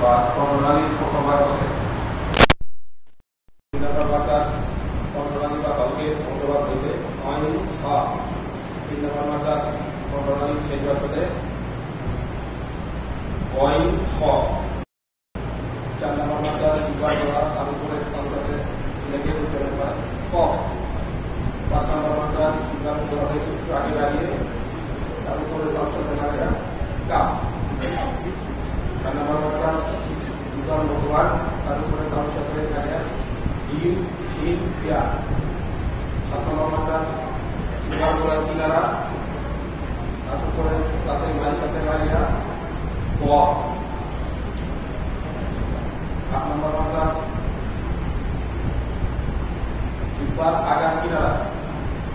বা কর্ণনালীর প্রথম ভাগ হতে কর্ণনালী বা বালকের মধ্যভাগ হইতে অয়ন বা 3 নম্বর মাত্রা কর্ণনালীর শেষ ভাগ হতে অয়ন হ 4 নম্বর মাত্রা জিহ্বার দ্বারা তার উপরে অন্তরে লেগে উচ্চারণ করা ক 5 নম্বর মাত্রা জিহ্বার দ্বারা একটু আগে দাঁড়িয়ে তার উপরে অন্তরে লাগা কা 6 নম্বর মাত্রা জিহ্বার মধ্যভাগ তার উপরে তার সাথে লাগা জিম শিন ইয়া 7 নম্বর মাত্রা জিহ্বার দ্বারা সিনারা তার উপরে তাতে মায়ের সাথে লাগা ক 8 নম্বর মাত্রা জিহ্বার আগা কিনারা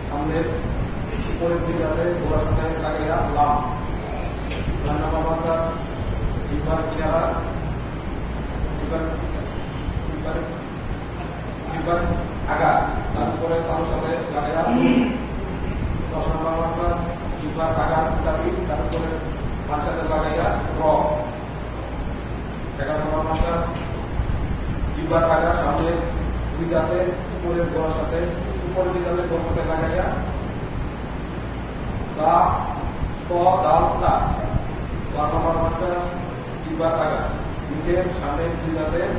সামনের উপরের দিকে গোড়ার সাথে লাগাইয়া লাম 9 নম্বর মাত্রা জিহ্বার কিনারা জিহ্বার আগা তার উপরে তার সাথে লাগাইয়া 10 নম্বর মাত্রা জিহ্বার আগা দাবি তার উপরে তার সাথে লাগাইয়া র 11 নম্বর মাত্রা জিহ্বার আগা সামনে দুই দাঁতে উপরের গোড়ার সাথে উপরের দুই দাঁতের গোড়ার সাথে লাগাইয়া তা ত দাল তা 12 নম্বর মাত্রা জিহ্বার আগা নিচের সামনের দুই দাঁতের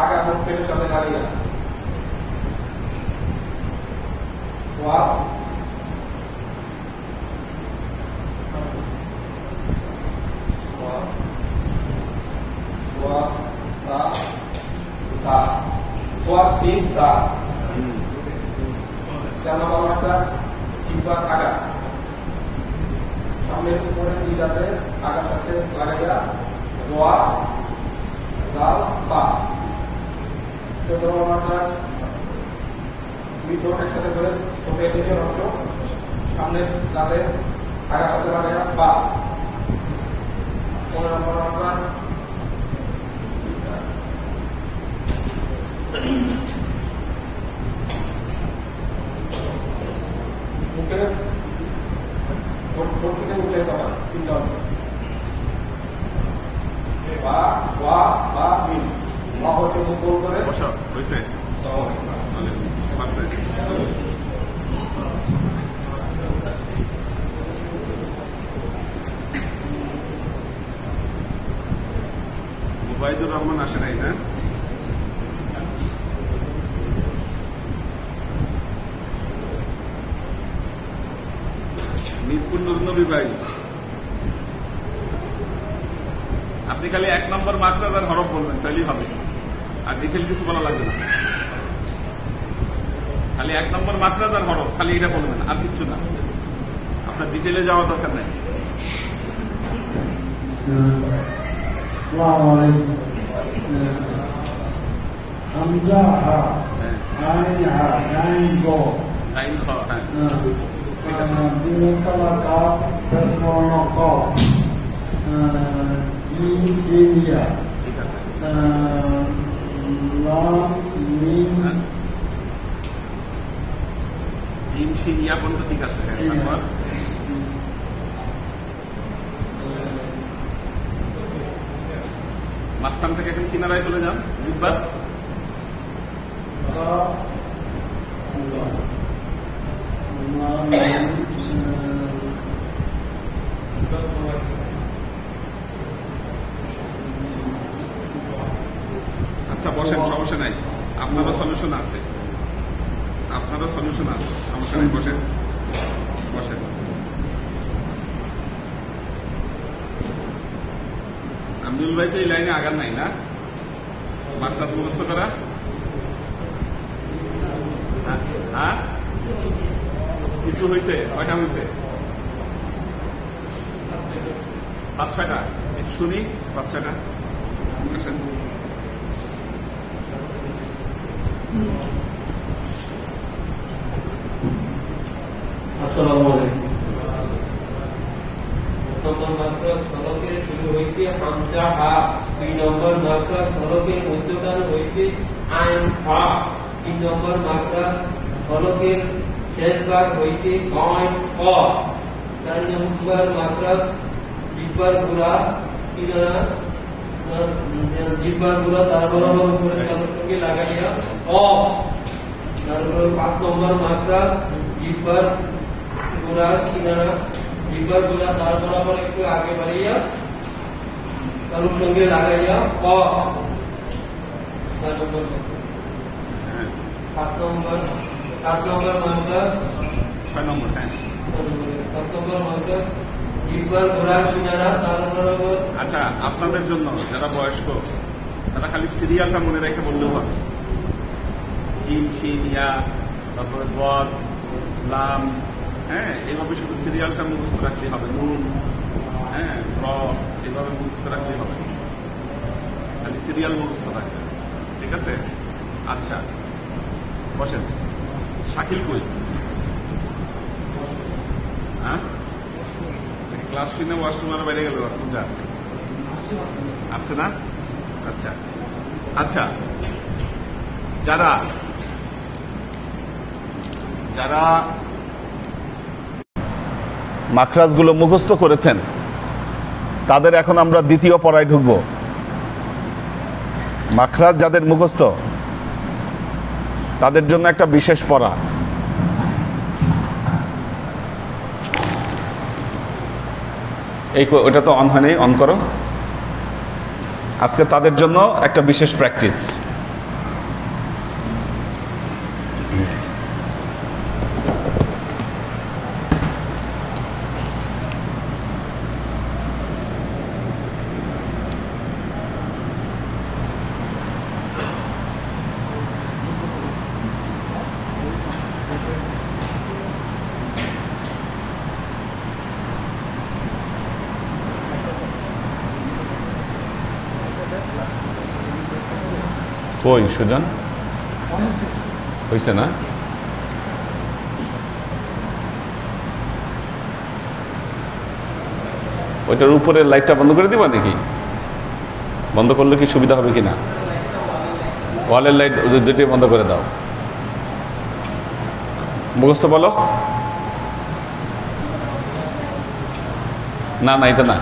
আগা মুখের সাথে লাগাইয়া ওয়াল সোয়াদ সিন সা 4 নম্বর মাত্রা জিহ্বার আগা সামনের উপরের দুই দাঁতের আগার সাথে লাগাইয়া জোয়া জাল ফা 14 নম্বর মাত্রা দুই ঠোঁট একসাথে করে ঠোঁটের নিচের অংশ সামনের দাঁতের আগার সাথে লাগাইয়া বা 15 নম্বর মাত্রা মুখের ঠোঁট থেকে উঠে করা 3টা অংশ বা ওয়া বা মিন ওয়া হচ্ছে মুখ গোল করে বসা হইছে মুবাইদুর রহমান আসে নাই না মিরপুর নূরনবী ভাই আপনি খালি 1 নম্বর মাত্রা আর হরফ বলবেন তাহলেই হবে আর ডিটেল কিছু বলা লাগবে না খালি 1 নম্বর মাত্রা আর হরফ খালি এটা বলবেন আর কিচ্ছু না আপনার ডিটেলে যাওয়ার দরকার নাই হামজা হা আইন হা আইন গো আইন খ হ্যাঁ বিমুক্তলা কাপ বর্ণ ক জিম সিনিয়া ঠিক আছে লাম মিম জিম শিন ইয়া পর্যন্ত ঠিক আছে তারপর মাঝখান থেকে এখন কিনারায় চলে যান বুধবার আচ্ছা বসেন সমস্যা নাই আপনারও সলিউশন আছে সমস্যা নাই বসেন আব্দুল ভাই তো এই লাইনে আগার নাই না মাত্রা মুখস্থ করা হ্যাঁ কিছু হয়েছে কয়টা হয়েছে 5-6টা একটু শুনি 5-6টা আসেন আসসালামু আলাইকুম প্রথম মাত্রা স্থলকের শুরু হইতে হামজা হা 2 নম্বর মাত্রা স্থলকের মধ্যখান হইতে আইন হা 3 নম্বর মাত্রা স্থলকের শেষ ভাগ হইতে কয় ক 4 নম্বর মাত্রা জিহ্বার গোড়া কিনারা জিহ্বার গুলা তার বরাবর উপরে তালুর সঙ্গে লাগাইয়া অ। তারপরে 5 নম্বর মাত্রা জিহ্বার গোড়ার কিনারা জিহ্বার গুলা তার বরাবর একটু আগে বাড়িয়া তালুর সঙ্গে লাগাইয়া অ। 4 নম্বর 7 নম্বর মাত্রা 6 নম্বর। হ্যাঁ 7 নম্বর মাত্রা জিহ্বার গোড়ার কিনারা তার বরাবর। আচ্ছা, আপনাদের জন্য যারা বয়স্ক তারা খালি সিরিয়ালটা মনে রেখে বললেও হবে। জিম, শিন, ইয়া, তারপরে বদ, লাম, হ্যাঁ এইভাবে শুধু সিরিয়ালটা মুখস্থ রাখলেই হবে। নুন, হ্যাঁ, র, এইভাবে মুখস্থ রাখলেই হবে। খালি সিরিয়াল মুখস্থ রাখবে, ঠিক আছে? আচ্ছা বসেন। শাকিল কই? হ্যাঁ ক্লাস শুনে ওয়াশরুম আর বাইরে গেল কোনটা আসছে না? আচ্ছা আচ্ছা, যারা যারা মাখরাজগুলো মুখস্থ করেছেন তাদের এখন আমরা দ্বিতীয় পড়ায় ঢুকব। মাখরাজ যাদের মুখস্থ তাদের জন্য একটা বিশেষ পড়া। এই ওটা তো অন হয়নি, অন করো। আজকে তাদের জন্য একটা বিশেষ প্র্যাকটিস। কই সুজন? হয়েছে না? ওইটার উপরের লাইটটা বন্ধ করে দিবা নাকি? বন্ধ করলে কি সুবিধা হবে কিনা? ওয়ালের লাইট দুটি বন্ধ করে দাও। মুখস্থ বলো। না না, এটা না,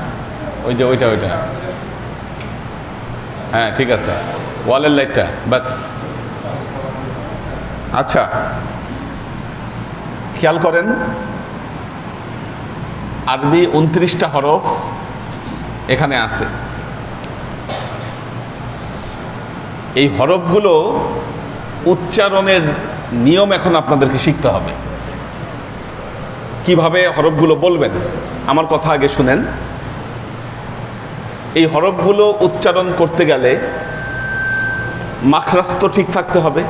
ওই যে ওইটা ওইটা। হ্যাঁ ঠিক আছে, ওয়ালের লাইটটা বাস। আচ্ছা খেয়াল করেন, আরবি 29টা হরফ এখানে আছে। এই হরফগুলো উচ্চারণের নিয়ম এখন আপনাদেরকে শিখতে হবে। কিভাবে হরফগুলো বলবেন আমার কথা আগে শুনেন। এই হরফগুলো উচ্চারণ করতে গেলে মাখরাজ তো ঠিক থাকতে হবে,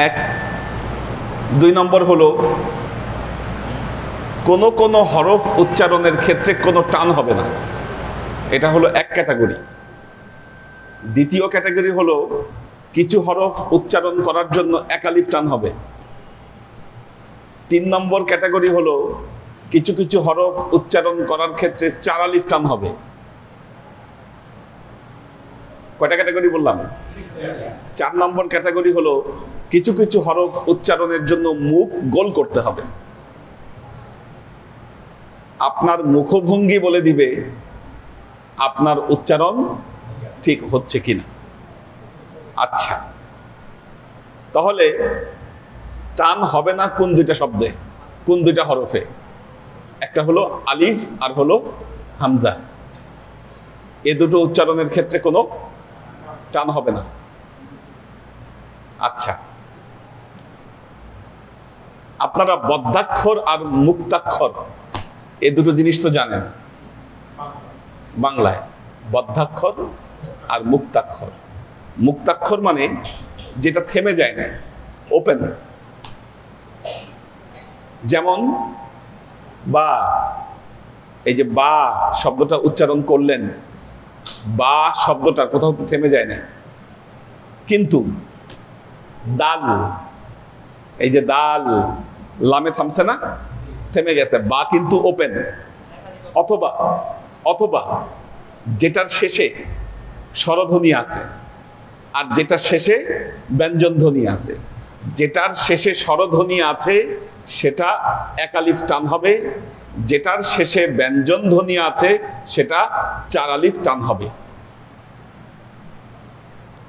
1। 2 নম্বর হলো কোনো কোনো হরফ উচ্চারণের ক্ষেত্রে কোনো টান হবে না, এটা হলো এক ক্যাটাগরি। দ্বিতীয় ক্যাটাগরি হলো কিছু হরফ উচ্চারণ করার জন্য এক আলিফ টান হবে। 3 নম্বর ক্যাটাগরি হলো কিছু কিছু হরফ উচ্চারণ করার ক্ষেত্রে 4 আলিফ টান হবে। কয়টা ক্যাটাগরি বললাম? 4 নম্বর ক্যাটাগরি হলো কিছু কিছু হরফ উচ্চারণের জন্য মুখ গোল করতে হবে। আপনার মুখভঙ্গি বলে দিবে আপনার উচ্চারণ ঠিক হচ্ছে কিনা। আচ্ছা, তাহলে টান হবে না কোন দুইটা শব্দে, কোন দুইটা হরফে? একটা হলো আলিফ আর হলো হামজা। এ দুটো উচ্চারণের ক্ষেত্রে কোনো টান হবে না। আচ্ছা, আপনারা বদ্ধাক্ষর আর মুক্তাক্ষর এ দুটো জিনিস তো জানেন বাংলায়, বদ্ধাক্ষর আর মুক্তাক্ষর। মুক্তাক্ষর মানে যেটা থেমে যায় না, ওপেন। যেমন বা, এই যে বা শব্দটা উচ্চারণ করলেন, বা শব্দটা কোথাও তো থেমে যায় না। কিন্তু দাল, এই যে দাল লামে থামছে না, থেমে গেছে, বা কিন্তু ওপেন। অথবা অথবা যেটার শেষে স্বরধ্বনি আছে আর যেটার শেষে ব্যঞ্জন ধ্বনি আছে, যেটার শেষে স্বরধ্বনি আছে সেটা এক আলিফ টান হবে, যেটার শেষে ব্যঞ্জন ধ্বনি আছে সেটা 4 আলিফ টান হবে।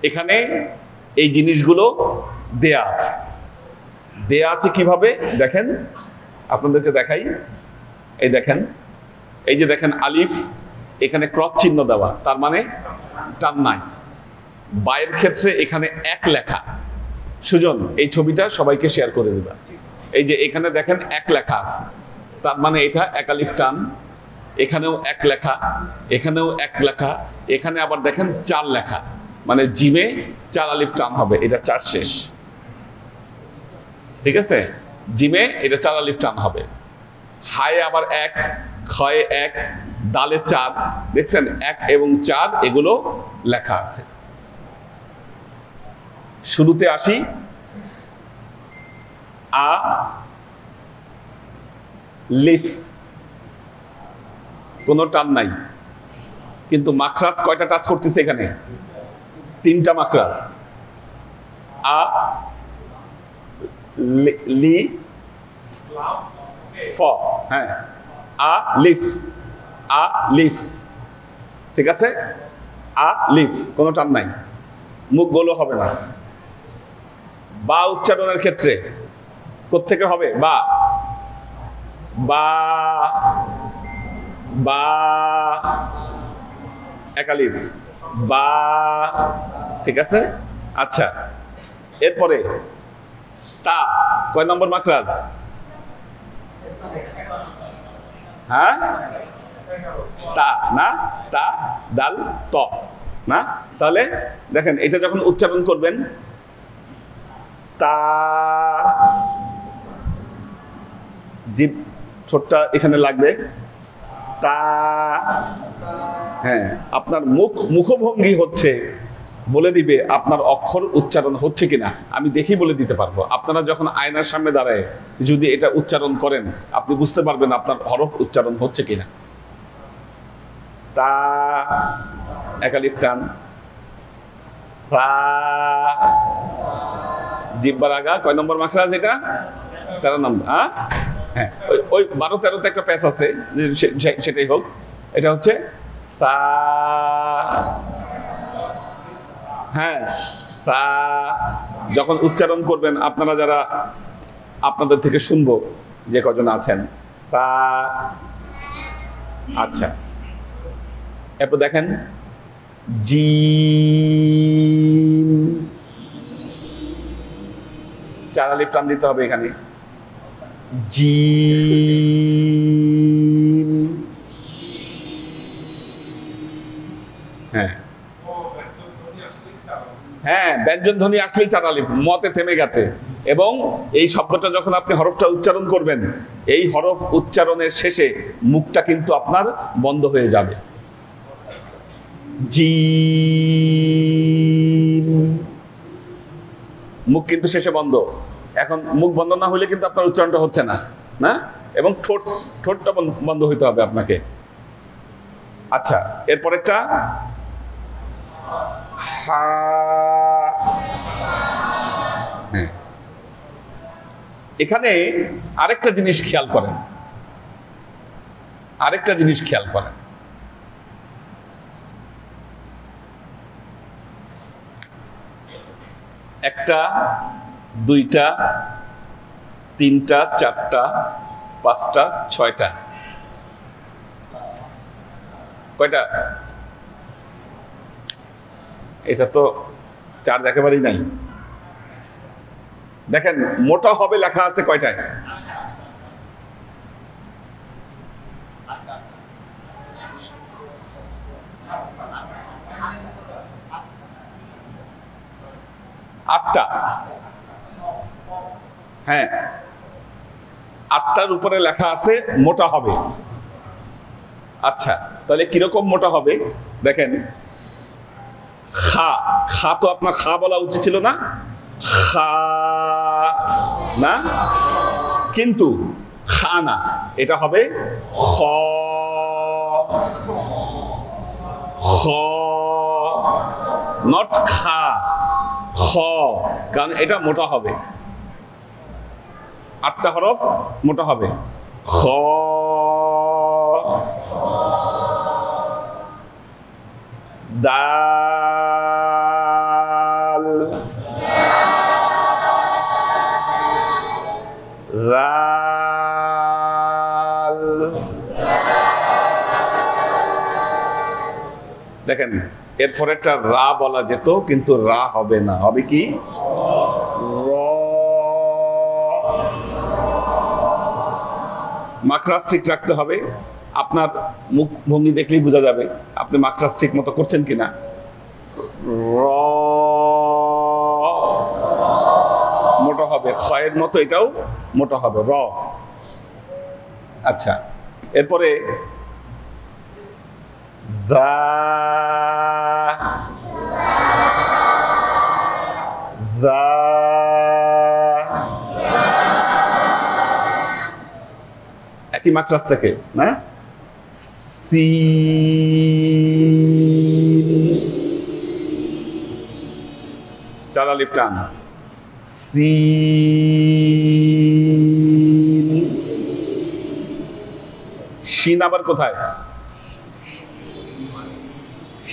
এখানে এই জিনিসগুলো দেয়া আছে। দেয়া আছে কিভাবে দেখেন, আপনাদেরকে দেখাই। এই দেখেন, এই যে দেখেন আলিফ, এখানে ক্রস চিহ্ন দেওয়া, তার মানে টান নাই। বায়ের ক্ষেত্রে এখানে 1 লেখা। সুজন, এই ছবিটা সবাইকে শেয়ার করে দিবা। এই যে এখানে দেখেন 1 লেখা আছে, তার মানে এটা 1 আলিফ টান। এখানেও 1 লেখা, এখানেও 1 লেখা, এখানে আবার দেখেন 4 লেখা, মানে জিমে 4 আলিফ টান হবে। এটা 4 শেষ, ঠিক আছে? জিমে এটা 4 আলিফ টান হবে। হায়ে আবার 1, খয়ে 1, দালে 4, দেখছেন 1 এবং 4 এগুলো লেখা আছে। শুরুতে আসি, আ লিফ, কোনো টান নাই, কিন্তু মাখরাজ কয়টা টাচ করতেছে এখানে? 3টা মাখরাজ। আ লি ফ, হ্যাঁ, আ লিফ, আ লিফ, ঠিক আছে? আ লিফ, কোনো টান নাই, মুখ গোলো হবে না। বা উচ্চারণের ক্ষেত্রে কোত্থেকে হবে? বা, বা, বা, 1 আলিফ, বা, ঠিক আছে? আচ্ছা, এরপরে তা, কয় নম্বর মাখরাজ? হ্যাঁ, তা না, তা দাল ত না। তাহলে দেখেন, এটা যখন উচ্চারণ করবেন, তা, জিভ ছোটটা এখানে লাগবে, তা, হ্যাঁ, আপনার মুখভঙ্গি হচ্ছে বলে দিবে আপনার অক্ষর উচ্চারণ হচ্ছে কিনা। আমি দেখি বলে দিতে পারবো। আপনারা যখন আয়নার সামনে দাঁড়ায় যদি এটা উচ্চারণ করেন, আপনি বুঝতে পারবেন আপনার হরফ উচ্চারণ হচ্ছে কিনা। তা 1 আলিফ টান, তা, জিহ্বার আগা কয় নম্বর মাখরাজ? এটা 13 নম্বর। হ্যাঁ, ওই 12-13তে একটা প্যাচ আছে, সেটাই হোক। এটা হচ্ছে তা, হ্যাঁ, তা। যখন উচ্চারণ করবেন, আপনারা যারা, আপনাদের থেকে শুনবো যে কজন আছেন, তা। আচ্ছা, এরপর দেখেন জিম, 4 আলিফ টান দিতে হবে এখানে। জিম, হ্যাঁ হ্যাঁ, ব্যঞ্জন ধ্বনি আসলেই 4 আলিফ, মতে থেমে গেছে। এবং এই শব্দটা যখন আপনি হরফটা উচ্চারণ করবেন, এই হরফ উচ্চারণের শেষে মুখটা কিন্তু আপনার বন্ধ হয়ে যাবে। জিম, মুখ কিন্তু শেষে বন্ধ। এখন মুখ বন্ধ না হলে কিন্তু আপনার উচ্চারণটা হচ্ছে না, না? এবং ঠোঁটটা বন্ধ হইতে হবে আপনাকে। আচ্ছা, এরপরেরটা হা, হ্যাঁ। এখানে আরেকটা জিনিস খেয়াল করেন, একটা, দুইটা, তিনটা, চারটা, পাঁচটা, ছয়টা, কয়টা? এটা তো 4 একেবারেই নাই। দেখেন, মোটা হবে লেখা আছে কয়টায়? 8টা। হ্যাঁ, 8টার উপরে লেখা আছে মোটা হবে। আচ্ছা, তাহলে কিরকম মোটা হবে দেখেন। খা, খা তো আপনার খা বলা উচিত ছিল না, খা না, কিন্তু খা না, এটা হবে খ, খ, নট খা, খ, কারণ এটা মোটা হবে। 8টা হরফ মোটা হবে। খ, দাল, রাল। দেখেন এরপর একটা রা বলা যেত, কিন্তু রা হবে না, হবে কি র। মাকরাস ঠিক রাখতে হবে। আপনার মুখ ভঙ্গি দেখলেই বোঝা যাবে আপনি মাকরাস ঠিক মতো করছেন কিনা। র মোটা হবে, খয়ের মতো এটাও মোটা হবে, র। আচ্ছা, এরপরে দা, দা, একই মাকরাস থেকে না। সিন, চার আলিফ টান, সিন। শিন আবার কোথায়?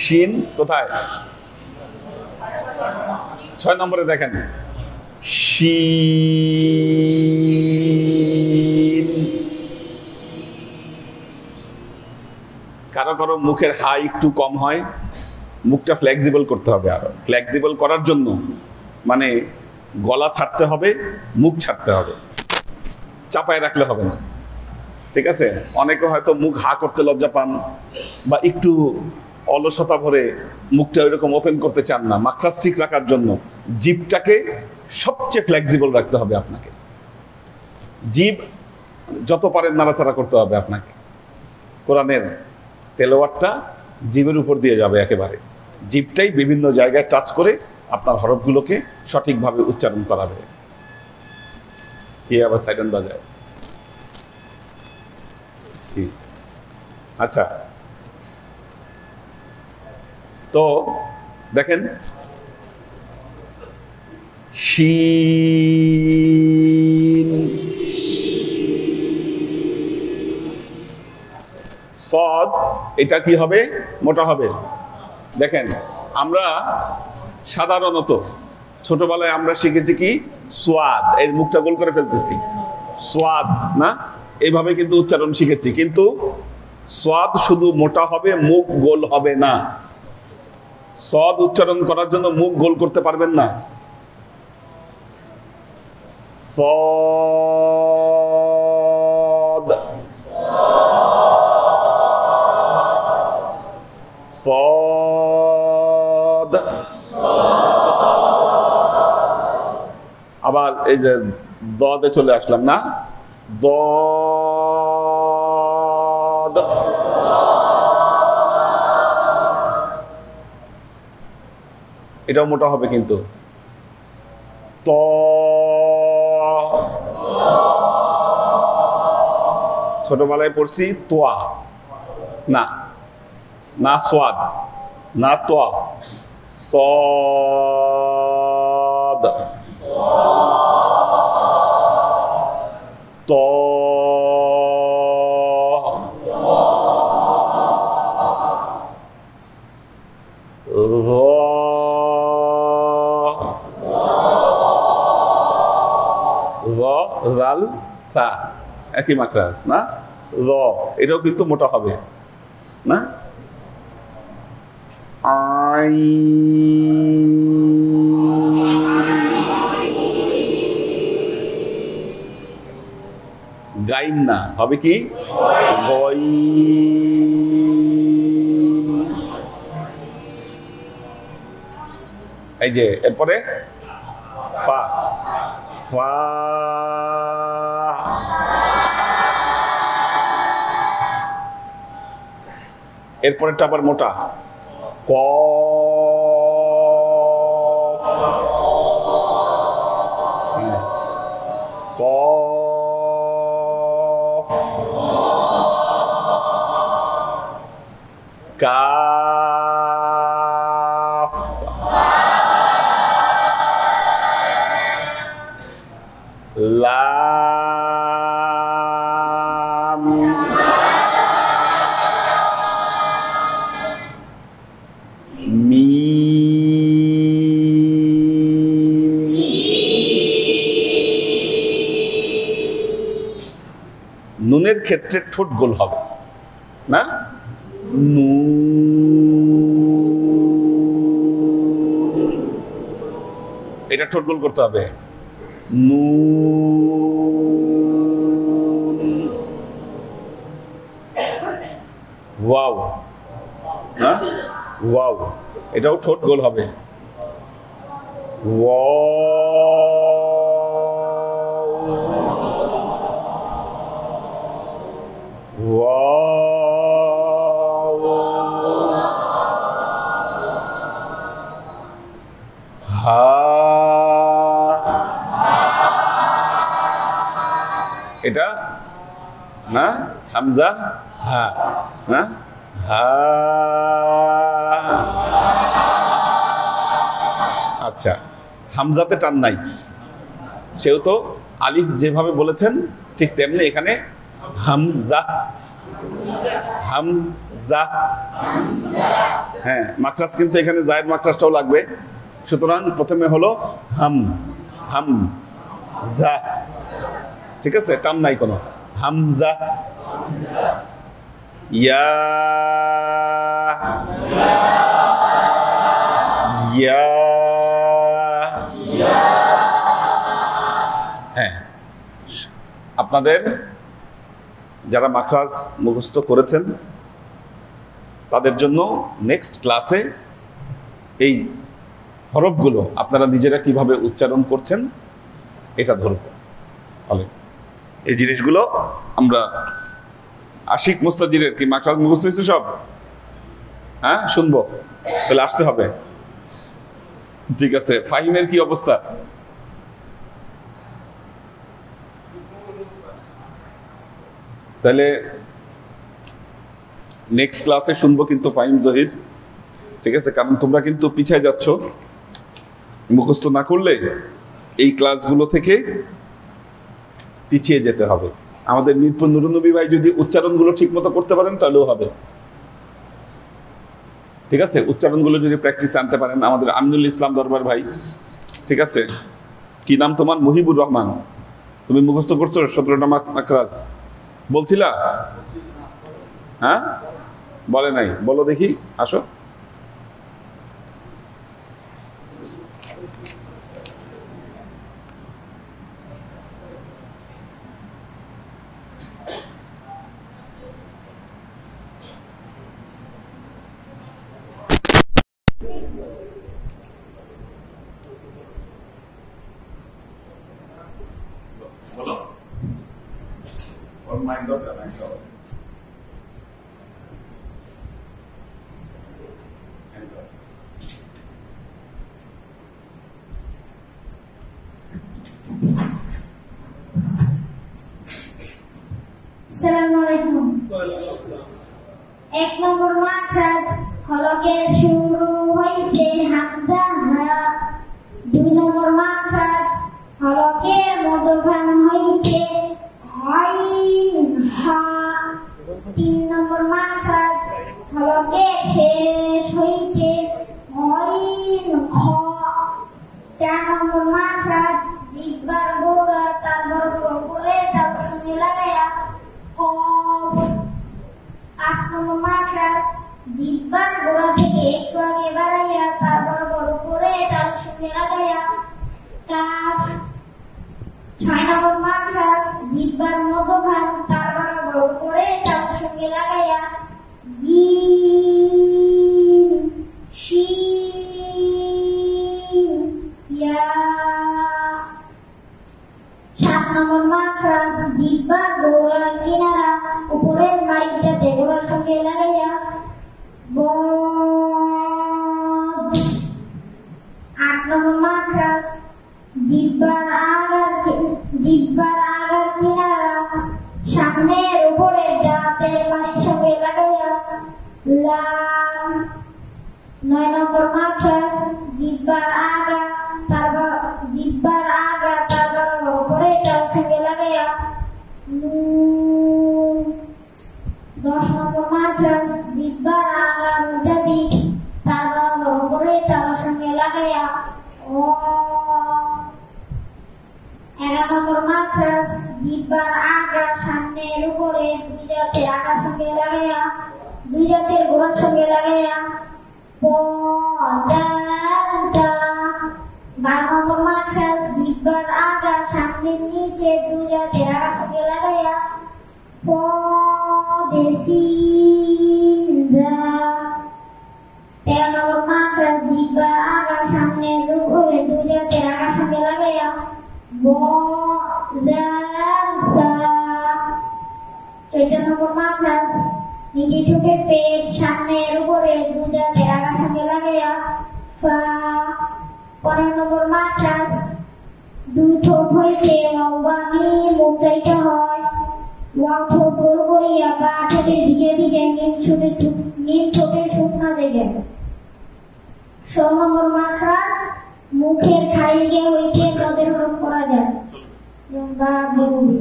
শিন কোথায়? 6 নম্বরে দেখেন, শিন। কারো কারো মুখের হাই একটু কম হয়, মুখটা ফ্লেক্সিবল করতে হবে। আরো ফ্লেক্সিবল করার জন্য মানে গলা ছাড়তে হবে, মুখ ছাড়তে হবে, চাপায় রাখলে হবে না। ঠিক আছে? অনেকে হয়তো মুখ হা করতে লজ্জা পান বা একটু অলসতা ভরে মুখটা ওইরকম ওপেন করতে চান না। মাকরাস ঠিক রাখার জন্য জিভটাকে সবচেয়ে ফ্লেক্সিবল রাখতে হবে আপনাকে। জিভ যত পারেন নাড়াচাড়া করতে হবে আপনাকে। কোরআনের তেলাওয়াতটা জিভের উপর দিয়ে যাবে একেবারে। জিভটাই বিভিন্ন জায়গায় টাচ করে আপনার হরফগুলোকে সঠিকভাবে উচ্চারণ করাবে। কি আবার সাইডান বাজায়? আচ্ছা, তো দেখেন শিন, সদ, এটা কি হবে? মোটা হবে। দেখেন আমরা সাধারণত ছোটবেলায় আমরা শিখেছি কি সোয়াদ, এই মুখটা গোল করে ফেলতেছি, সোয়াদ না, এইভাবে কিন্তু উচ্চারণ শিখেছি। কিন্তু সোয়াদ শুধু মোটা হবে, মুখ গোল হবে না। সদ উচ্চারণ করার জন্য মুখ গোল করতে পারবেন না। সদ, সদ। আবার এই যে দতে চলে আসলাম না, দদ। এটাও মোটা হবে কিন্তু। ত, ছোটবেলায় পড়ছি তোয়া, না না সোয়াদ, না তোয়া, সদ, ত, র, রাল, সা, একই মাকরাস না। র, এটাও কিন্তু মোটা হবে না। আই, গাইন না, হবে কি গই। এই যে এরপরে ফা, ফা, এরপরেরটা আবার মোটা, ক, ক, কাফ, লাম, নুনের ক্ষেত্রে ঠোঁট গোল হবে না, নু এটা ঠোঁট গোল করতে হবে, নু ওয়াও না, ওয়াও এটাও ঠোঁট গোল হবে, এটা না হামজা হা না, হা আচ্ছা হামজাতে টান নাই, সেহেতু আলিফ যেভাবে বলেছেন ঠিক তেমনি এখানে হামজা, হামজা হ্যাঁ মাকরাজ কিন্তু এখানে জায়েদ মাকরাজটাও লাগবে, সুতরাং প্রথমে হলো হাম, হাম জা, ঠিক আছে টান নাই কোনো, হামজা, ইয়া ইয়া হ্যাঁ আপনাদের যারা মাখরাজ মুখস্থ করেছেন তাদের জন্য নেক্সট ক্লাসে এই হরফগুলো আপনারা নিজেরা কিভাবে উচ্চারণ করছেন এটা ধরব, এই জিনিসগুলো আমরা আশিক মুস্তাজিরের কি মাখরাজ মুখস্থ হয়েছে সব, হ্যাঁ শুনবো, তাহলে আসতে হবে, ঠিক আছে। ফাহিমের কি অবস্থা? তাহলে নেক্সট ক্লাসে শুনবো কিন্তু ফাহিম জহির, ঠিক আছে, কারণ তোমরা কিন্তু পিছিয়ে যাচ্ছ, মুখস্থ না করলে এই ক্লাসগুলো থেকে পিছিয়ে যেতে হবে। আমাদের মিরপুর নুরুন্নবী ভাই যদি উচ্চারণগুলো ঠিক মতো করতে পারেন তাহলেও হবে, ঠিক আছে, উচ্চারণগুলো যদি প্র্যাকটিস আনতে পারেন। আমাদের আমিনুল ইসলাম দরবার ভাই, ঠিক আছে, কি নাম তোমার? মুহিবুর রহমান, তুমি মুখস্থ করছো 17টা মাখরাজ বলছিলা? হ্যাঁ বলে নাই, বলো দেখি, আসো। বলো, ওর মাইক দরকার নাই সব। আসসালামু আলাইকুম। 1 নম্বর মাখরাজ হলকের শুরু হইতে হামজা হা। 2 নম্বর মাখরাজ হলকের মধ্যখান হইতে আইন হা। 3 নম্বর মাখরাজ হলকের শেষ হইতে আইন খ। 4 নম্বর মাখরাজ জিহ্বার গোড়া তারপর উপরে তার সঙ্গে লাগায়া কফ। 5 নম্বর মাখরাজ জিহ্বার গোড়া থেকে একটু আগে বাড়াইয়া তারপর উপরে তার সঙ্গে লাগায়া কাফ। 6 নম্বর মাখরাজ জিহ্বার মধ্যখান তারপর উপরে তার সঙ্গে লাগাইয়া জিম শিন ইয়া। 7 নম্বর মাখরাজ জিহ্বার গোড়ার কিনারা উপরের মাড়িটাতে গোড়ার সঙ্গে লাগাইয়া বদ। 8 নম্বর মাখরাজ জিহ্বার আগার কিনারা সামনের উপরের দাঁতের মাড়ির সঙ্গে লাগাইয়া লাম। 9 নম্বর মাখরাজ জিহ্বার আগা তারপর উপরে তার সঙ্গে লাগাইয়া নুন। 10 নম্বর মাখরাজ জিহ্বার আগা মুঠা দিক তারপর 11 নম্বর মাখরাজ জিহ্বার আগা সামনের উপরে দুই দাঁতের আগার সঙ্গে লাগাইয়া দুই দাঁতের গোড়ার সঙ্গে লাগাইয়া প দাল তা। 12 নম্বর মাখরাজ জিহ্বার আগা সামনের নিচে দুই দাঁতের আগার সঙ্গে লাগাইয়া প সিন দা। 13 নম্বর মাখরাজ জিহ্বার আগা সামনের উপরে দুই দাঁতের আগার সঙ্গে লাগাইয়া ব দাল তা। 14 নম্বর মাখরাজ নিচে ঠোঁটের পেট সামনের উপরে দুই দাঁতের আগার সঙ্গে লাগাইয়া ফা। 15 নম্বর মাখরাজ দুই ঠোঁট হইতে ওয়াও বা মিম উচ্চারিত হয়। ওয়াও ঠোঁট গোল করিয়া বা ঠোঁটের ভিজে ভিজে মিম ঠোঁটের শুকনা দেবে। 16 নম্বর মাখরাজ মুখের খাড়িয়ে হইতে মদের হরফ করা যায় বা বলবি।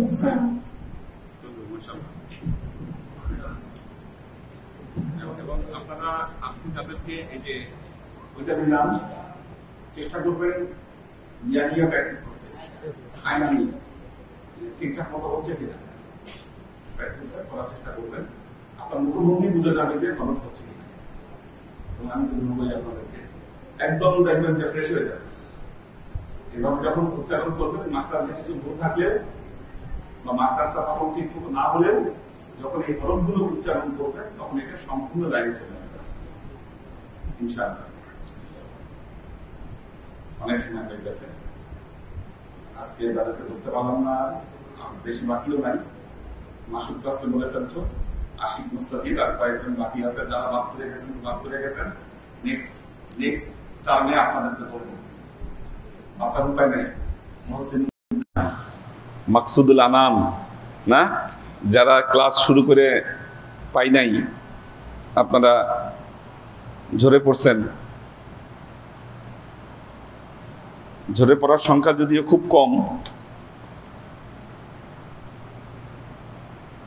এবং আপনারা আজকে তাদেরকে এই যে ওইটা দিলাম, চেষ্টা করবেন নিয়ে প্র্যাকটিস করতে, আয়না নিয়ে ঠিকঠাক মতো হচ্ছে কিনা প্র্যাকটিসটা করার চেষ্টা করবেন। আপনার মুখভঙ্গি বুঝে যাবে যে খরচ হচ্ছে কিনা। আমি তো বলবো আপনাদেরকে একদম দেখবেন যে ফ্রেশ হয়ে যাবে। এভাবে যখন উচ্চারণ করবেন মাত্রাতে কিছু ভুল থাকলে বা মাত্রাটা তখন ঠিক মতো না হলেও যখন এই হরফগুলো উচ্চারণ করবেন তখন এটা সম্পূর্ণ দাঁড়িয়ে চলে যাবে ইনশাআল্লাহ। অনেক সময় হয়ে গেছে, আজকে তাদেরকে ধরতে পারলাম না, বেশি বাকিও নাই। মাসুদ ক্লাসকে বলে ফেলছো, আশিক মুস্তাকির আর কয়েকজন বাকি আছে যারা বাদ করে গেছেন। নেক্সট টার্মে আপনাদেরকে বলবো, বাঁচার উপায় নেই। মাকসুদুল আনাম না, যারা ক্লাস শুরু করে পাই নাই, আপনারা ঝরে পড়ছেন। ঝরে পড়ার সংখ্যা যদিও খুব কম।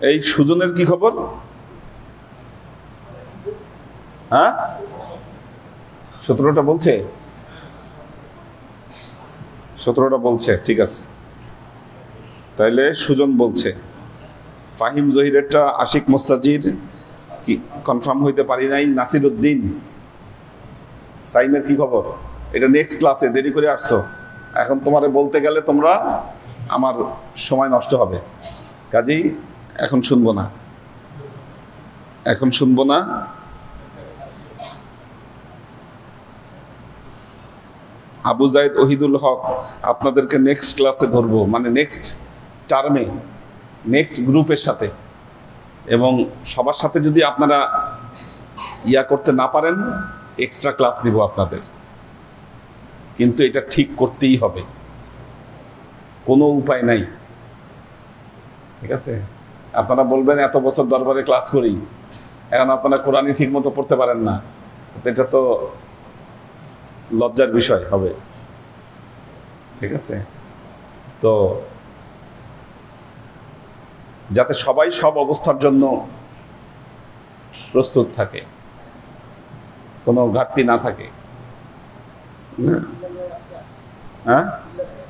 এই সুজনের কি খবর? হ্যাঁ, 17টা বলছে, 17টা বলছে, ঠিক আছে। তাইলে সুজন বলছে। ফাহিম জহিরেরটা আশিক মোস্তাজির কি কনফার্ম হইতে পারি নাই। নাসির উদ্দিন সাইমের কি খবর? এটা নেক্সট ক্লাসে, দেরি করে আসছো, এখন তোমারে বলতে গেলে তোমরা আমার সময় নষ্ট হবে, কাজেই এখন শুনবো না, এখন শুনবো না। আবু জায়েদ ওহিদুল হক, আপনাদেরকে নেক্সট ক্লাসে ধরবো, মানে নেক্সট টার্মে নেক্সট গ্রুপের সাথে, এবং সবার সাথে যদি আপনারা ইয়া করতে না পারেন এক্সট্রা ক্লাস দিব আপনাদের, কিন্তু এটা ঠিক করতেই হবে, কোনো উপায় নাই, ঠিক আছে? আপনারা বলবেন এত বছর দরবারে ক্লাস করি, এখন আপনারা কোরআনই ঠিক মতো পড়তে পারেন না, এটা তো লজ্জার বিষয় হবে, ঠিক আছে? তো যাতে সবাই সব অবস্থার জন্য প্রস্তুত থাকে, কোনো ঘাটতি না থাকে। হ্যাঁ,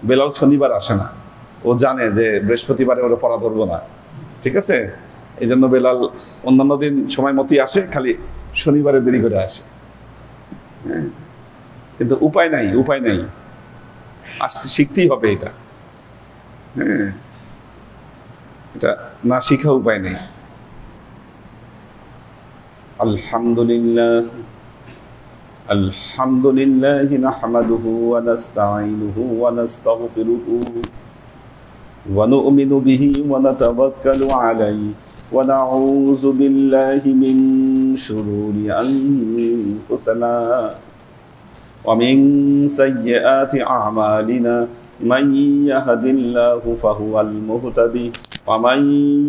বেলাল শনিবার আসে না, ও জানে যে বৃহস্পতিবারে ওরা পড়া ধরবো না, ঠিক আছে? এই জন্য বেলাল অন্যান্য দিন সময় মতোই আসে, খালি শনিবারে দেরি করে আসে। হ্যাঁ, কিন্তু উপায় নাই, উপায় নাই, আসতে শিখতেই হবে এটা। হ্যাঁ, এটা না শিখা উপায় নেই। আলহামদুলিল্লাহ আলহামদুলিল্লাহ নাহমাদুহু ওয়া নাস্তাঈনুহু ওয়া নাস্তাগফিরুহু ওয়া নু'মিনু বিহি ওয়া নাতাওয়াক্কালু আলাইহি ওয়া নাউযু বিল্লাহি মিন শুরুরি আনফুসিনা ওয়া মিন সাইয়্যাতি আ'মালিনা মান ইয়াহদিল্লাহু ফাহুয়াল মুহতাদি ওয়া মান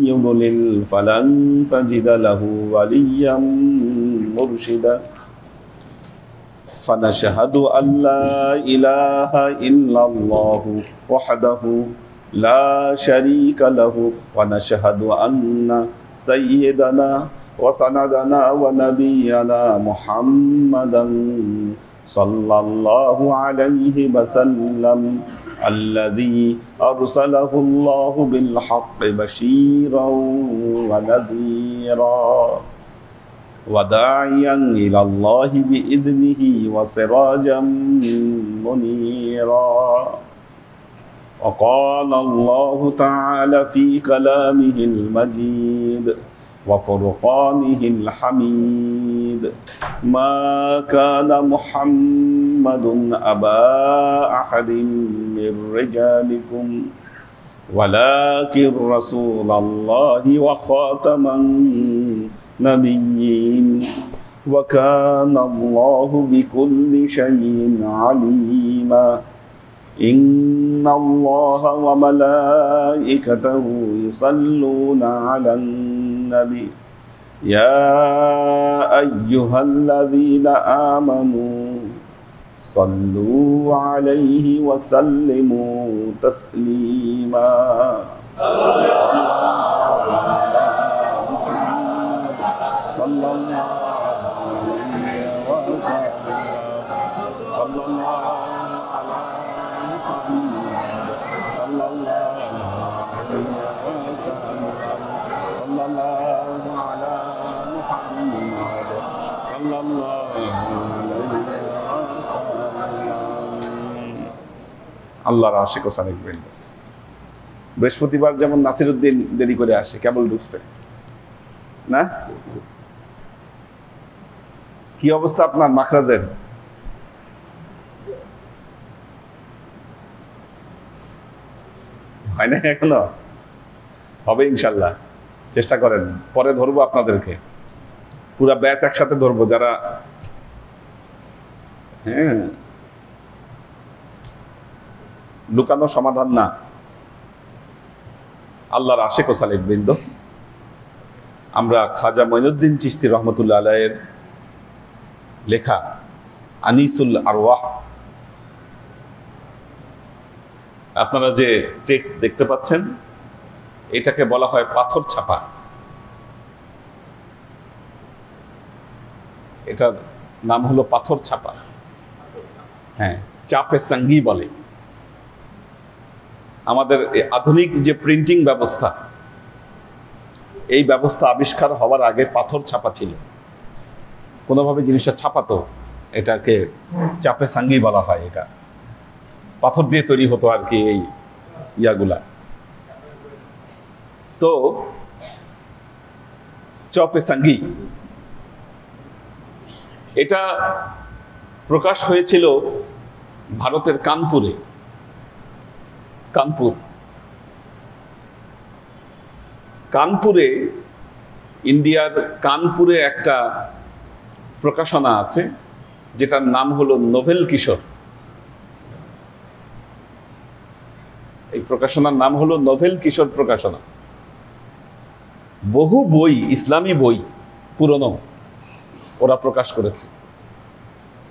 ইউদ্লিল ফালান তাজিদা লাহু ওয়ালিয়্যাম মুরশিদা। فنشهد أن لا إله إلا الله وحده لا شريك له ونشهد أن سيدنا وسندنا ونبينا محمدا صلى الله عليه وسلم الذي أرسله الله بالحق بشيرا ونذيرا وداعيا إلى الله بإذنه وسراجا منيرا وقال الله تعالى في كلامه المجيد وفرقانه الحميد ما كان محمد أبا أحد من رجالكم ولكن رسول الله وخاتم النبيين وكان الله بكل شيء عليما إن الله وملائكته يصلون على النبي يا أيها الذين آمنوا صلوا عليه وسلموا تسليما صلى الله عليه وسلم صلى الله على محمد صلى الله عليه وسلم صلى الله على محمد صلى الله عليه وسلم আল্লাহর আশিক ও সানিক বৃন্দ, বৃহস্পতিবার যেমন নাসিরউদ্দিন দেরি করে আসে, কেবল ঢুকছে না? কি অবস্থা আপনার মাখরাজের? হয় না এখনো? হবে ইনশাল্লাহ, চেষ্টা করেন। পরে ধরবো আপনাদেরকে, পুরা ব্যাচ একসাথে ধরবো যারা। হ্যাঁ, লুকানো সমাধান না। আল্লাহর আশিক ও সালিক বৃন্দ, আমরা খাজা মঈনুদ্দিন চিশতি রহমতুল্লাহ আলাইহির লেখা আনিসুল আরওয়াহ, আপনারা যে টেক্সট দেখতে পাচ্ছেন, এটাকে বলা হয় পাথর ছাপা। এটার নাম হলো পাথর ছাপা। হ্যাঁ, চাপে সঙ্গী বলে। আমাদের আধুনিক যে প্রিন্টিং ব্যবস্থা, এই ব্যবস্থা আবিষ্কার হওয়ার আগে পাথর ছাপা ছিল। কোনোভাবে জিনিসটা ছাপাতো, এটাকে চাপে সাঙ্গি বলা হয়। এটা পাথর দিয়ে তৈরি হতো আর কি, এই ইয়াগুলা। তো চাপে সাঙ্গি এটা প্রকাশ হয়েছিল ভারতের কানপুরে। কানপুরে ইন্ডিয়ার কানপুরে একটা প্রকাশনা আছে, যেটার নাম হলো নোভেল কিশোর। এই প্রকাশনার নাম হলো নোভেল কিশোর প্রকাশনা। বহু বই, ইসলামী বই, পুরনো, ওরা প্রকাশ করেছে।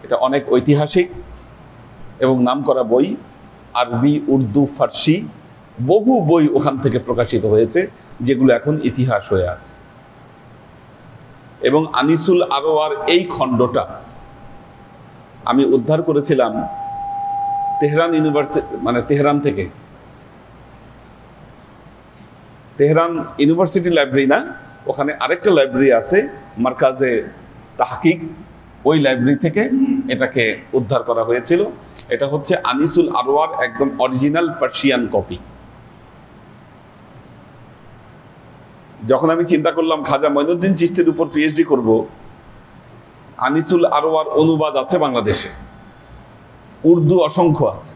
এটা অনেক ঐতিহাসিক এবং নামকরা বই, আরবি, উর্দু, ফার্সি, বহু বই ওখান থেকে প্রকাশিত হয়েছে, যেগুলো এখন ইতিহাস হয়ে আছে। এবং আনিসুল আরওয়ার এই খণ্ডটা আমি উদ্ধার করেছিলাম তেহরান ইউনিভার্সিটি, মানে তেহরান থেকে। তেহরান ইউনিভার্সিটি লাইব্রেরি না, ওখানে আরেকটা লাইব্রেরি আছে, মারকাজে তাহকিক, ওই লাইব্রেরি থেকে এটাকে উদ্ধার করা হয়েছিল। এটা হচ্ছে আনিসুল আরওয়ার একদম অরিজিনাল পার্সিয়ান কপি। যখন আমি চিন্তা করলাম খাজা মঈনুদ্দিন চিশতির উপর পিএইচডি করব, আনিসুল আরওয়ার অনুবাদ আছে বাংলাদেশে, উর্দু অসংখ্য আছে।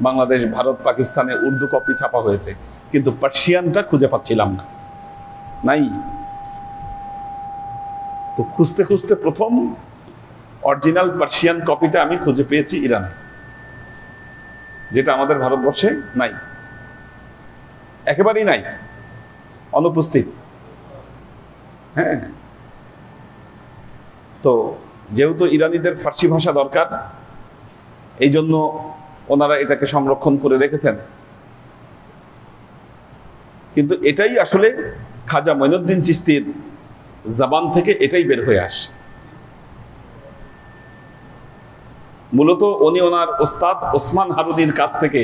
বাংলাদেশ, ভারত, পাকিস্তানে উর্দু কপি ছাপা হয়েছে, কিন্তু পার্সিয়ানটা খুঁজে পাচ্ছিলাম না, নাই। তো খুঁজতে খুঁজতে প্রথম অরিজিনাল পার্সিয়ান কপিটা আমি খুঁজে পেয়েছি ইরানে, যেটা আমাদের ভারতবর্ষে নাই, একেবারেই নাই, অনুপস্থিত। হ্যাঁ, তো যেহেতু ইরানিদের ফার্সি ভাষা দরকার, এই জন্য ওনারা এটাকে সংরক্ষণ করে রেখেছেন। কিন্তু এটাই আসলে খাজা মঈনুদ্দিন চিশতির জবান থেকে এটাই বের হয়ে আসে। মূলত উনি ওনার ওস্তাদ ওসমান হারুনির কাছ থেকে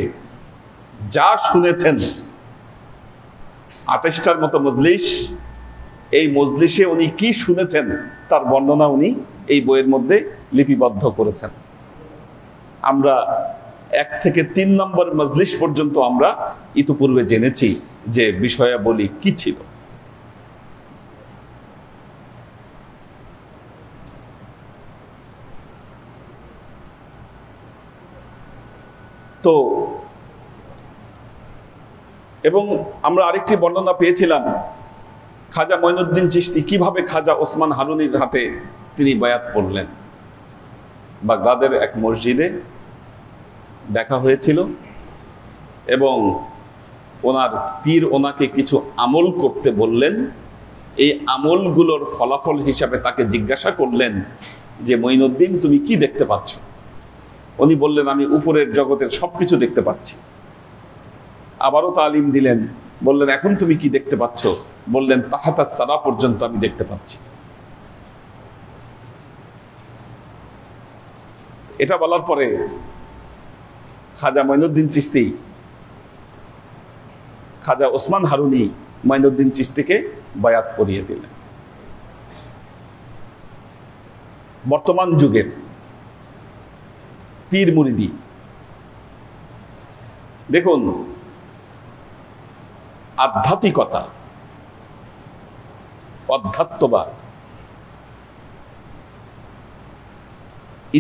যা শুনেছেন, 28টার মতো মজলিস, এই মজলিসে উনি কি শুনেছেন তার বর্ণনা উনি এই বইয়ের মধ্যে লিপিবদ্ধ করেছেন। আমরা 1 থেকে 3 নম্বর মজলিস পর্যন্ত আমরা ইতিপূর্বে জেনেছি যে বিষয়াবলী কি ছিল। তো এবং আমরা আরেকটি বর্ণনা পেয়েছিলাম খাজা মঈনুদ্দিন চিশতি কিভাবে খাজা ওসমান হারুনির হাতে তিনি বায়াত পড়লেন। বাগদাদের এক মসজিদে দেখা হয়েছিল এবং ওনার পীর ওনাকে কিছু আমল করতে বললেন। এই আমলগুলোর ফলাফল হিসাবে তাকে জিজ্ঞাসা করলেন যে মঈনুদ্দিন তুমি কি দেখতে পাচ্ছ? উনি বললেন আমি উপরের জগতের সবকিছু দেখতে পাচ্ছি। আবারও তালিম দিলেন, বললেন এখন তুমি কি দেখতে পাচ্ছ? বললেন তাহাতা সারা পর্যন্ত আমি দেখতে পাচ্ছি। এটা বলার পরে খাজা মঈনুদ্দিন চিশতি, খাজা ওসমান হারুনি মঈনুদ্দিন চিশতিকে বায়াত পরিয়ে দিলেন। বর্তমান যুগের পীর মুরিদি দেখুন, আধ্যাত্মিকতা, অধ্যাত্মবাদ,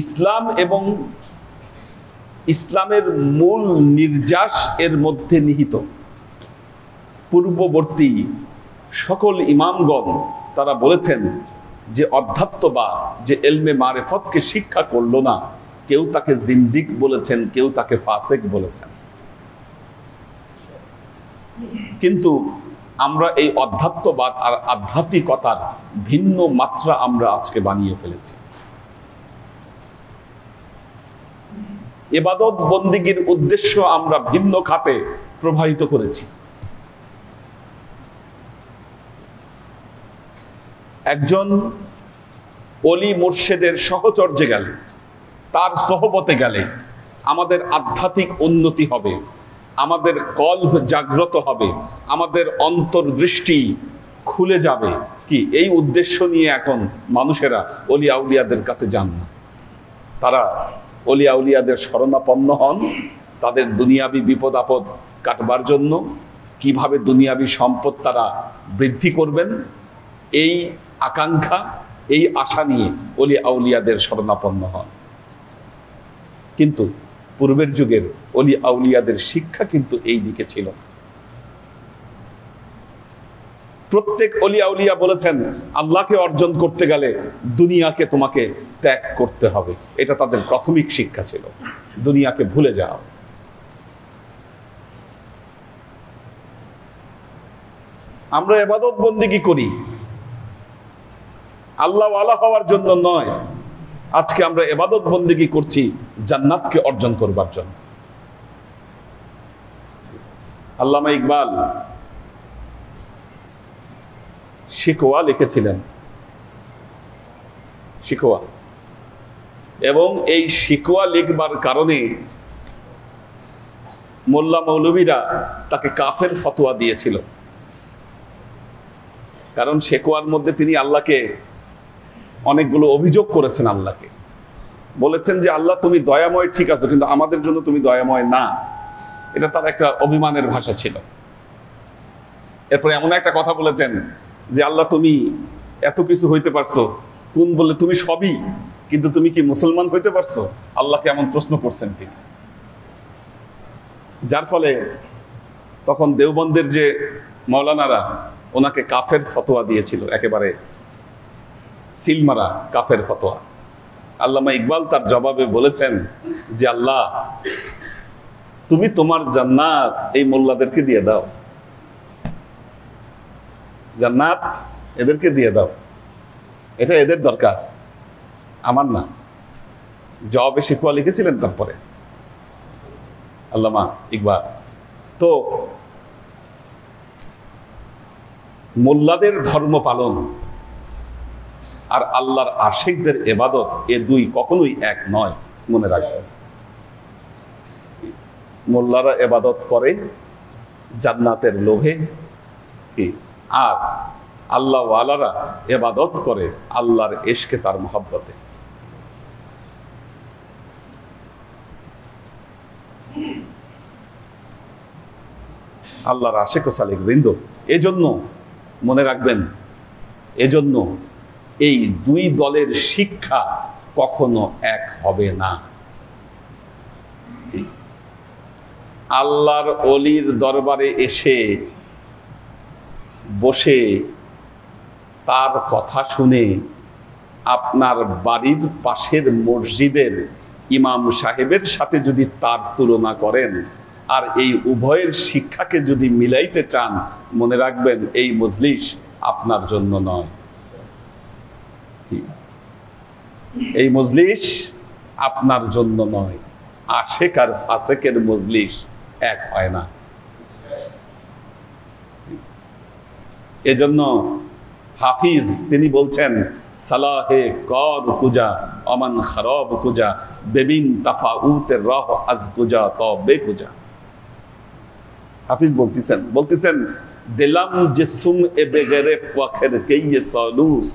ইসলাম এবং ইসলামের মূল নির্যাস এর মধ্যে নিহিত। পূর্ববর্তী সকল ইমামগণ তারা বলেছেন যে অধ্যাত্মবাদ, যে এলমে মারেফতকে শিক্ষা করলো না, কেউ তাকে জিন্দিক বলেছেন, কেউ তাকে ফাসেক বলেছেন। কিন্তু আমরা এই অধ্যাত্মবাদ আর আধ্যাত্মিকতার ভিন্ন মাত্রা আমরা আজকে বানিয়ে ফেলেছি। ইবাদত বন্দিগির উদ্দেশ্য আমরা ভিন্ন খাতে প্রবাহিত করেছি। একজন অলি মুর্শেদের সহচর্যে গেলে, তার সহবতে গেলে আমাদের আধ্যাত্মিক উন্নতি হবে, আমাদের কল্ব জাগ্রত হবে, আমাদের অন্তর্দৃষ্টি খুলে যাবে। কি এই উদ্দেশ্য নিয়ে এখন মানুষেরা অলি আউলিয়াদের কাছে যান না। তারা অলি আউলিয়াদের শরণাপন্ন হন তাদের দুনিয়াবি বিপদ আপদ কাটবার জন্য, কিভাবে দুনিয়াবি সম্পদ তারা বৃদ্ধি করবেন, এই আকাঙ্ক্ষা, এই আশা নিয়ে অলি আউলিয়াদের শরণাপন্ন হন। কিন্তু পূর্বের যুগের অলি আউলিয়াদের শিক্ষা কিন্তু এই দিকে ছিল না। প্রত্যেক অলি আউলিয়া বলেছেন আল্লাহকে অর্জন করতে গেলে দুনিয়াকে তোমাকে ত্যাগ করতে হবে। এটা তাদের প্রাথমিক শিক্ষা ছিল, দুনিয়াকে ভুলে যাও। আমরা ইবাদত বন্দেগী করি আল্লাহ ওয়ালা হওয়ার জন্য নয়, আজকে আমরা ইবাদত বন্দেগী করছি জান্নাতকে অর্জন করবার জন্য। আল্লামা ইকবাল শিকওয়া লিখেছিলেন, শিকওয়া, এবং এই শিকওয়া লিখবার কারণে মোল্লা মৌলবীরা তাকে কাফের ফতোয়া দিয়েছিল। কারণ শিকওয়ার মধ্যে তিনি আল্লাহকে অনেকগুলো অভিযোগ করেছেন, আল্লাহকে বলেছেন যে আল্লাহ তুমি দয়াময় ঠিক আছো, কিন্তু আমাদের জন্য তুমি দয়াময় না। এটা তার একটা অভিমানের ভাষা ছিল। এরপরে এমন একটা কথা বলেছেন যে আল্লাহ তুমি এত কিছু হইতে পারছো, কোন বলে তুমি সবই, কিন্তু তুমি কি মুসলমান হইতে পারছো? আল্লাহকে এমন প্রশ্ন করছেন তিনি। যার ফলে তখন দেওবন্দের যে মৌলানারা ওনাকে কাফের ফতোয়া দিয়েছিল, একেবারে সিলমারা কাফের ফতোয়া। আল্লামা ইকবাল তার জবাবে বলেছেন যে আল্লাহ তুমি তোমার জান্নাত এই মোল্লাদেরকে দিয়ে দাও, জান্নাত এদেরকে দিয়ে দাও, এটা এদের দরকার, আমার না। জবাবে শিকওয়া লিখেছিলেন তারপরে আল্লামা ইকবাল। তো মোল্লাদের ধর্ম পালন আর আল্লাহর আশিকদের ইবাদত, এ দুই কখনোই এক নয়। মনে রাখবেন, মোল্লারা ইবাদত করে জান্নাতের লোভে, কি আর আল্লাহ ওয়ালারা ইবাদত করে আল্লাহর ইশকে, তার মহব্বতে। আল্লাহর আশিক ও সালিক বৃন্দ, এজন্য মনে রাখবেন, এজন্য এই দুই দলের শিক্ষা কখনো এক হবে না। আল্লাহর ওলির দরবারে এসে বসে তার কথা শুনে আপনার বাড়ির পাশের মসজিদের ইমাম সাহেবের সাথে যদি তার তুলনা করেন, আর এই উভয়ের শিক্ষাকে যদি মিলাইতে চান, মনে রাখবেন এই মজলিস আপনার জন্য নয়। এই মজলিস আপনার জন্য নয়। আশেক আর ফাসেকের মজলিস এক হয় না। এজন্য হাফিজ তিনি বলছেন, সালাহে কর কুজা অমান খারাব কুজা বেবিন তাফাউতের রহ আজ কুজা তবে কুজা। হাফিজ বলতেছেন দিলাম জিসুম এ বেগরে ফখর কে ये সালুস।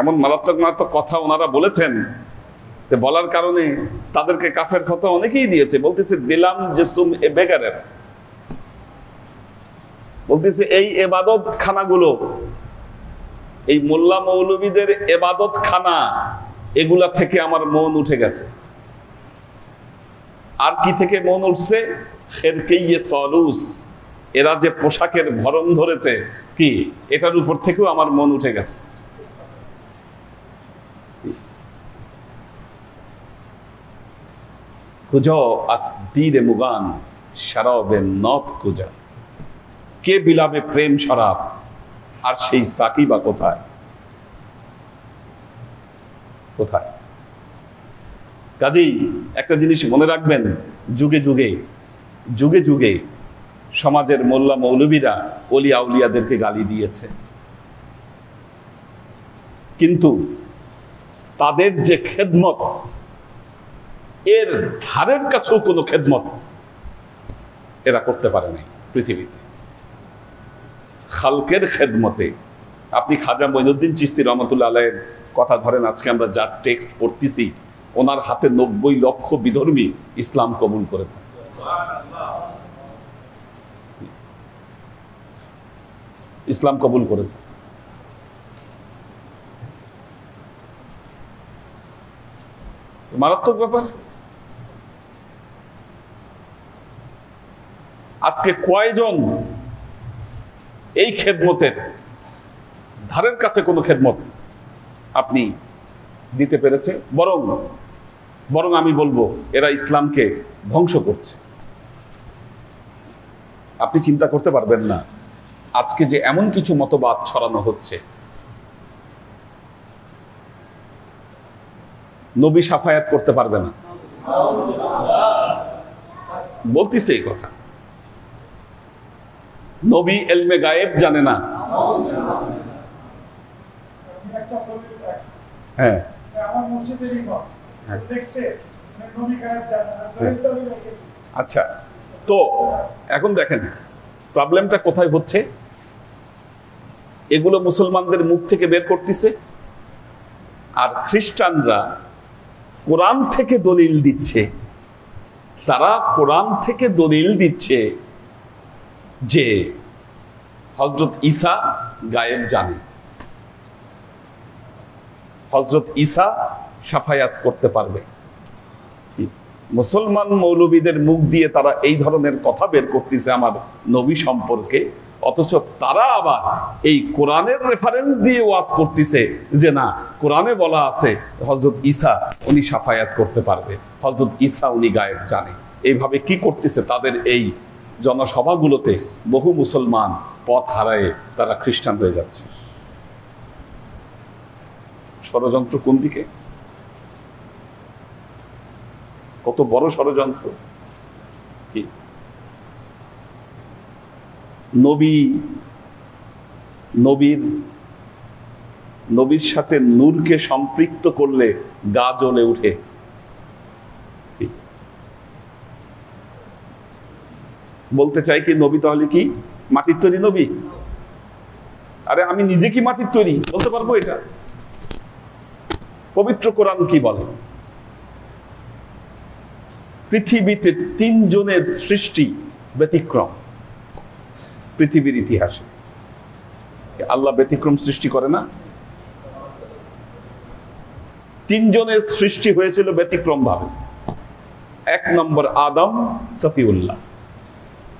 এমন মারাত্মক কথা ওনারা বলেছেন, বলার কারণে তাদেরকে কাফের ফতোয়া অনেকেই দিয়েছে। বলতেছে দিলাম জিসুম এ বেগরে, বলতেছে এই ইবাদত খানাগুলো, এই মোল্লা মৌলবীদের ইবাদত খানা, এগুলা থেকে আমার মন উঠে গেছে। আর কি থেকে মন উঠছে? খেরকেইয়ে সলুস, এরা যে পোশাকের ভরণ ধরেছে, কি এটার উপর থেকেও আমার মন উঠে গেছে। কুজো আসদিরে মুগান শরাবে নব কুজা, কে বিলাবে প্রেম শরাব, আর সেই সাকিবা কোথায়? কোথায়? কাজেই একটা জিনিস মনে রাখবেন, যুগে যুগে যুগে যুগে সমাজের মোল্লা মৌলবীরা ওলি আউলিয়াদেরকে গালি দিয়েছে, কিন্তু তাদের যে খেদমত, এর ধারের কাছেও কোনো খেদমত এরা করতে পারে নাই পৃথিবীতে। খালকের খেদমতে আপনি খাজা মঈনুদ্দিন চিশতি রহমতুল্লাহ আলাইহির কথা ধরেন, আজকে আমরা যার টেক্সট পড়তেছি, ওনার হাতে 90 লক্ষ বিধর্মী ইসলাম কবুল করেছে। ইসলাম কবুল করেছে। মারাত্মক ব্যাপার। আজকে কয়জন এই খেদমতের ধারের কাছে কোনো খেদমত আপনি দিতে পেরেছে? বরং আমি বলবো এরা ইসলামকে ধ্বংস করছে। আপনি চিন্তা করতে পারবেন না, আজকে যে এমন কিছু মতবাদ ছড়ানো হচ্ছে, নবী সাফায়াত করতে পারবে না, বলতিছে এই কথা। নবী এলমে গায়েব জানে না। হ্যাঁ, আচ্ছা, তো এখন দেখেন প্রবলেমটা কোথায় হচ্ছে। এগুলো মুসলমানদের মুখ থেকে বের করতেছে, আর খ্রিস্টানরা কোরআন থেকে দলিল দিচ্ছে। তারা কোরআন থেকে দলিল দিচ্ছে যে হযরত ঈসা গায়েব জানে, হযরত ঈসা সাফায়াত করতে পারবে। মুসলমান মৌলবীদের মুখ দিয়ে তারা এই ধরনের কথা বের করতেছে আমার নবী সম্পর্কে, অথচ তারা আবার এই কোরআনের রেফারেন্স দিয়ে ওয়াজ করতেছে যে না, কোরআনে বলা আছে হযরত ঈসা উনি সাফায়াত করতে পারবে, হযরত ঈসা উনি গায়েব জানে। এইভাবে কি করতেছে? তাদের এই জনসভাগুলোতে বহু মুসলমান পথ হারায় তারা খ্রিস্টান হয়ে যাচ্ছে। ষড়যন্ত্র কোন দিকে? কত বড় ষড়যন্ত্র! কি নবীর নবীর সাথে নূরকে সম্পৃক্ত করলে গা জ্বলে উঠে। বলতে চাই কি, নবী তাহলে কি মাটির তৈরি নবী? আরে আমি নিজে কি মাটির তৈরি বলতে পারবো? এটা পবিত্র কোরআন কি বলে? পৃথিবীতে 3 জনের সৃষ্টি ব্যতিক্রম। পৃথিবীর ইতিহাসে আল্লাহ ব্যতিক্রম সৃষ্টি করে না? 3 জনের সৃষ্টি হয়েছিল ব্যতিক্রম ভাবে। 1 নম্বর আদম সফিউল্লাহ,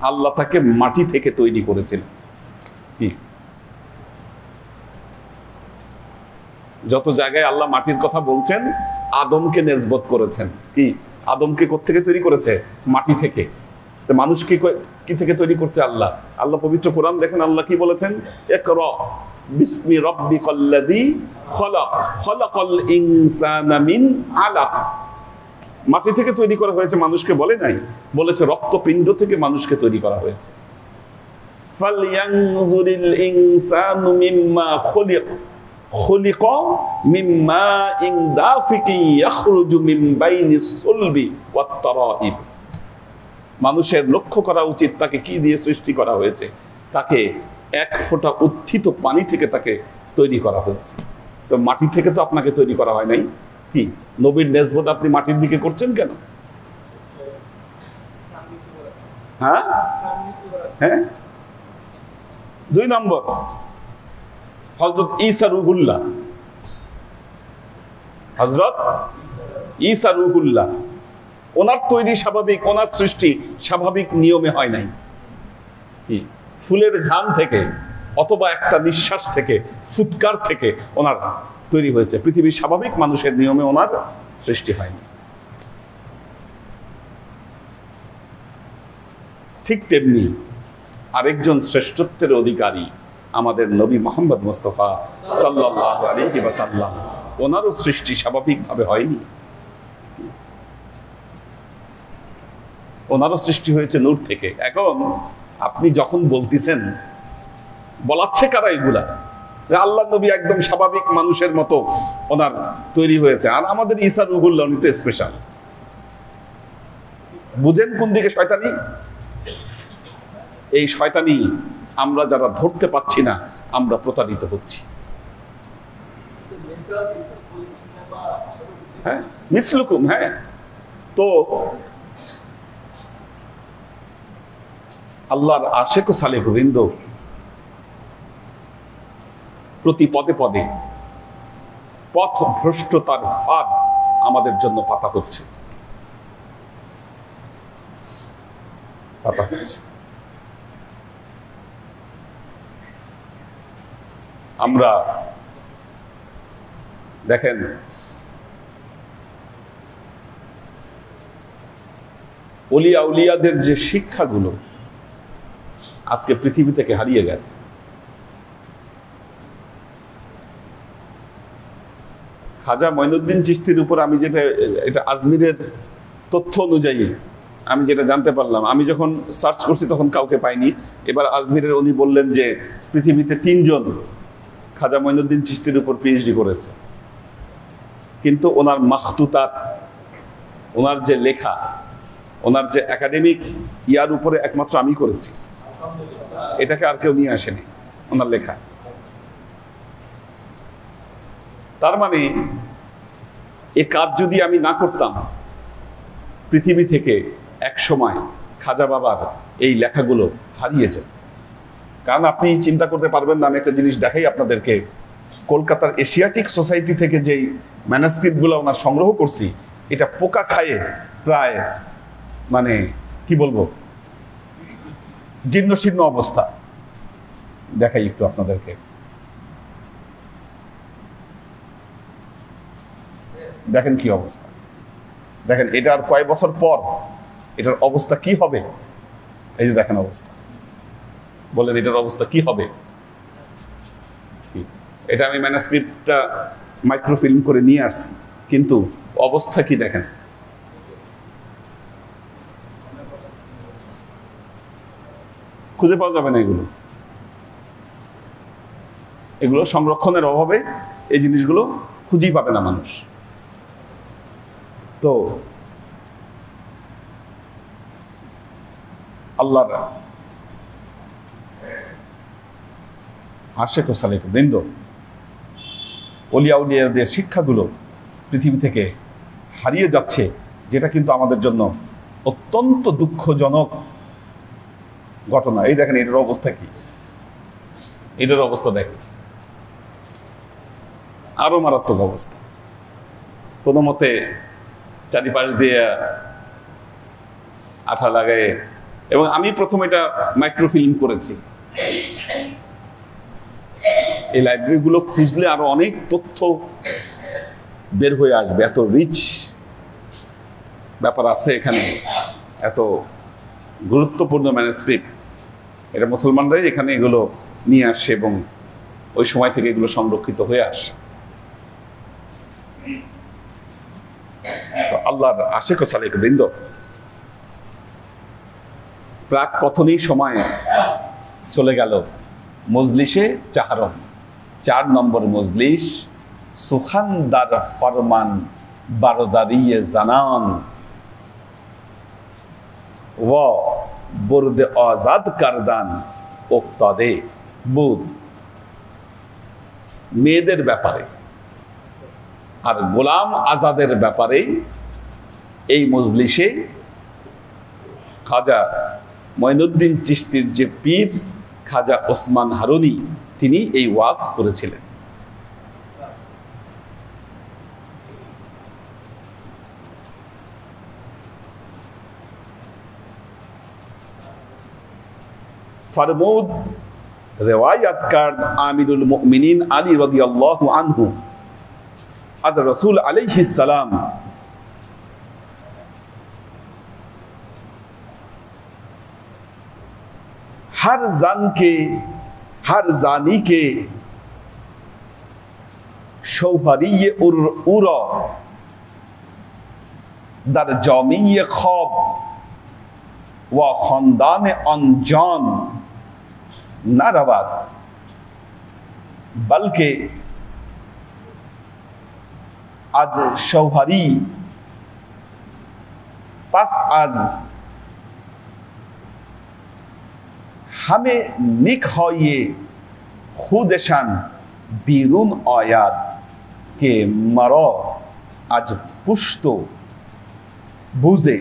আল্লাহ তাকে মাটি থেকে তৈরি করেছিলেন। কি যত জায়গায় আল্লাহ মাটির কথা বলছেন, আদমকে নেসবত করেছেন। কি আদমকে কোত্থেকে তৈরি করেছে? মাটি থেকে। তো মানুষকে কি থেকে তৈরি করছে আল্লাহ? আল্লাহ পবিত্র কোরআন দেখেন আল্লাহ কি বলেছেন, ইকরা বিসমি রাব্বিকাল্লাযী খলাক খলাকাল ইনসানা মিন আলাক। মাটি থেকে তৈরি করা হয়েছে, মানুষকে বলে নাই, বলেছে রক্তপিণ্ড থেকে মানুষকে তৈরি করা হয়েছে। ফালয়ানজুরিল ইনসানু মিম্মা খুলিক খুলিকা মিন মাইন দাফিকিন ইয়াখরুজু মিন বাইনিস সুলবি ওয়াত তারাইব। মানুষের লক্ষ্য করা উচিত তাকে কি দিয়ে সৃষ্টি করা হয়েছে। তাকে 1 ফোঁটা উত্থিত পানি থেকে তাকে তৈরি করা হয়েছে। তো মাটি থেকে তো আপনাকে তৈরি করা হয় নাই। কি নবীর নেসবত আপনি মাটির দিকে করছেন কেন? হ্যাঁ হ্যাঁ 2 নম্বর হযরত ঈসা রূহুল্লাহ। হযরত ঈসা রূহুল্লাহ, ওনার তৈরি স্বাভাবিক, ওনার সৃষ্টি স্বাভাবিক নিয়মে হয় নাই। কি ফুলের ঘ্রাণ থেকে অথবা একটা নিঃশ্বাস থেকে, ফুৎকার থেকে ওনার তৈরি হয়েছে। পৃথিবীর স্বাভাবিক মানুষের নিয়মে ওনার সৃষ্টি হয়নি। ঠিক তেমনি আরেকজন শ্রেষ্ঠত্বের অধিকারী আমাদের নবী মুহাম্মদ মুস্তাফা সাল্লাল্লাহু আলাইহি ওয়াসাল্লাম, ওনারও সৃষ্টি স্বাভাবিকভাবে হয়নি। ওনারও সৃষ্টি হয়েছে নূর থেকে। এখন আপনি যখন বলতেছেন, বলাচ্ছে কারা এগুলা? আল্লাহ নবী একদম স্বাভাবিক মানুষের মতো ওনার তৈরি হয়েছে, আর আমাদের ঈসা রূহুল্লাহ উনি তো স্পেশাল। বুঝেন কোন দিকে শয়তানি? এই শয়তানি আমরা যারা ধরতে পারছি না, আমরা প্রতারিত হচ্ছি। হ্যাঁ মিসলুকুম। হ্যাঁ তো আল্লাহর আশিক ও সালেক বৃন্দ প্রতি পদে পদে পথ ভ্রষ্টতার ফাঁদ আমাদের জন্য পাতা হচ্ছে। আমরা দেখেন ওলিয়া উলিয়াদের যে শিক্ষাগুলো আজকে পৃথিবী থেকে হারিয়ে গেছে। খাজা মঈনুদ্দিন চিশতির উপর আমি যেটা, এটা আজমিরের তথ্য অনুযায়ী আমি যেটা জানতে পারলাম, আমি যখন সার্চ করছি তখন কাউকে পাইনি। এবার আজমিরের উনি বললেন যে পৃথিবীতে 3 জন খাজা মঈনুদ্দিন চিশতির উপর পিএইচডি করেছে, কিন্তু ওনার মাখতুতাত, ওনার যে লেখা, ওনার যে একাডেমিক ইয়ার উপরে একমাত্র আমি করেছি। এটাকে আর কেউ নিয়ে আসেনি ওনার লেখা। তার মানে এ কাজ যদি আমি না করতাম, পৃথিবী থেকে এক সময় খাজা বাবার এই লেখাগুলো হারিয়ে যেত। কারণ আপনি চিন্তা করতে পারবেন না, আমি একটা জিনিস দেখাই আপনাদেরকে। কলকাতার এশিয়াটিক সোসাইটি থেকে যেই ম্যানুস্ক্রিপ্টগুলো ওনার সংগ্রহ করছি, এটা পোকা খায়ে প্রায় মানে কি বলবো জীর্ণ শীর্ণ অবস্থা। দেখাই একটু আপনাদেরকে, দেখেন কি অবস্থা। দেখেন এটা আর কয়েক বছর পর এটার অবস্থা কি হবে। এই যে দেখেন অবস্থা, বলেন এটার অবস্থা কি হবে। এটা আমি ম্যানুস্ক্রিপ্টটা মাইক্রোফিল্ম করে নিয়ে আসছি, কিন্তু অবস্থা কি দেখেন। খুঁজে পাওয়া যাবে না এগুলো। এগুলো সংরক্ষণের অভাবে এই জিনিসগুলো খুঁজেই পাবে না মানুষ। তো আল্লাহর আশেক ও সালেক বৃন্দ, অলিয়া উলিয়াদের শিক্ষাগুলো পৃথিবী থেকে হারিয়ে যাচ্ছে, যেটা কিন্তু আমাদের জন্য অত্যন্ত দুঃখজনক ঘটনা। এই দেখেন এটার অবস্থা কি, এটার অবস্থা দেখেন, আরো মারাত্মক অবস্থা। কোনো মতে চারিপাশ দিয়ে আঠা লাগায়, এবং আমি প্রথম এটা মাইক্রোফিল্ম করেছি। এই লাইব্রেরিগুলো খুঁজলে আরো অনেক তথ্য বের হয়ে আসবে, এত রিচ ব্যাপার আছে এখানে, এত গুরুত্বপূর্ণ ম্যানুস্ক্রিপ্ট। এটা মুসলমানরাই এখানে এগুলো নিয়ে আসে এবং ওই সময় থেকে এগুলো সংরক্ষিত হয়ে আসে। তো আল্লাহর আশেক ও সালেক বৃন্দ, প্রাক কথনই সময় চলে গেল মজলিসে চাহারম, 4 নম্বর মজলিস, সুখানদার ফরমান বারদারিয়ে জানান ও বরদে আজাদ কারদান উফতাদে বুদ। মেয়েদের ব্যাপারে আর গোলাম আজাদের ব্যাপারে এই মজলিসে খাজা মঈনুদ্দিন চিশতির যে পীর খাজা ওসমান হারুনি, তিনি এই ওয়াজ করেছিলেন। फरमूद रिवायत कर आमिरुल मुमिनीन अली रदियल्लाहु अन्हु अज रसूल अलैहिस सलाम हर जानी के शौहरिये उरा दर जामिये ख्वाब व खानदान अनजान न रवाद, बल्कि आज शौहरी पस आज हमें निखाये खुदशान बीरून आयाद के मरो आज पुश्तो बुझे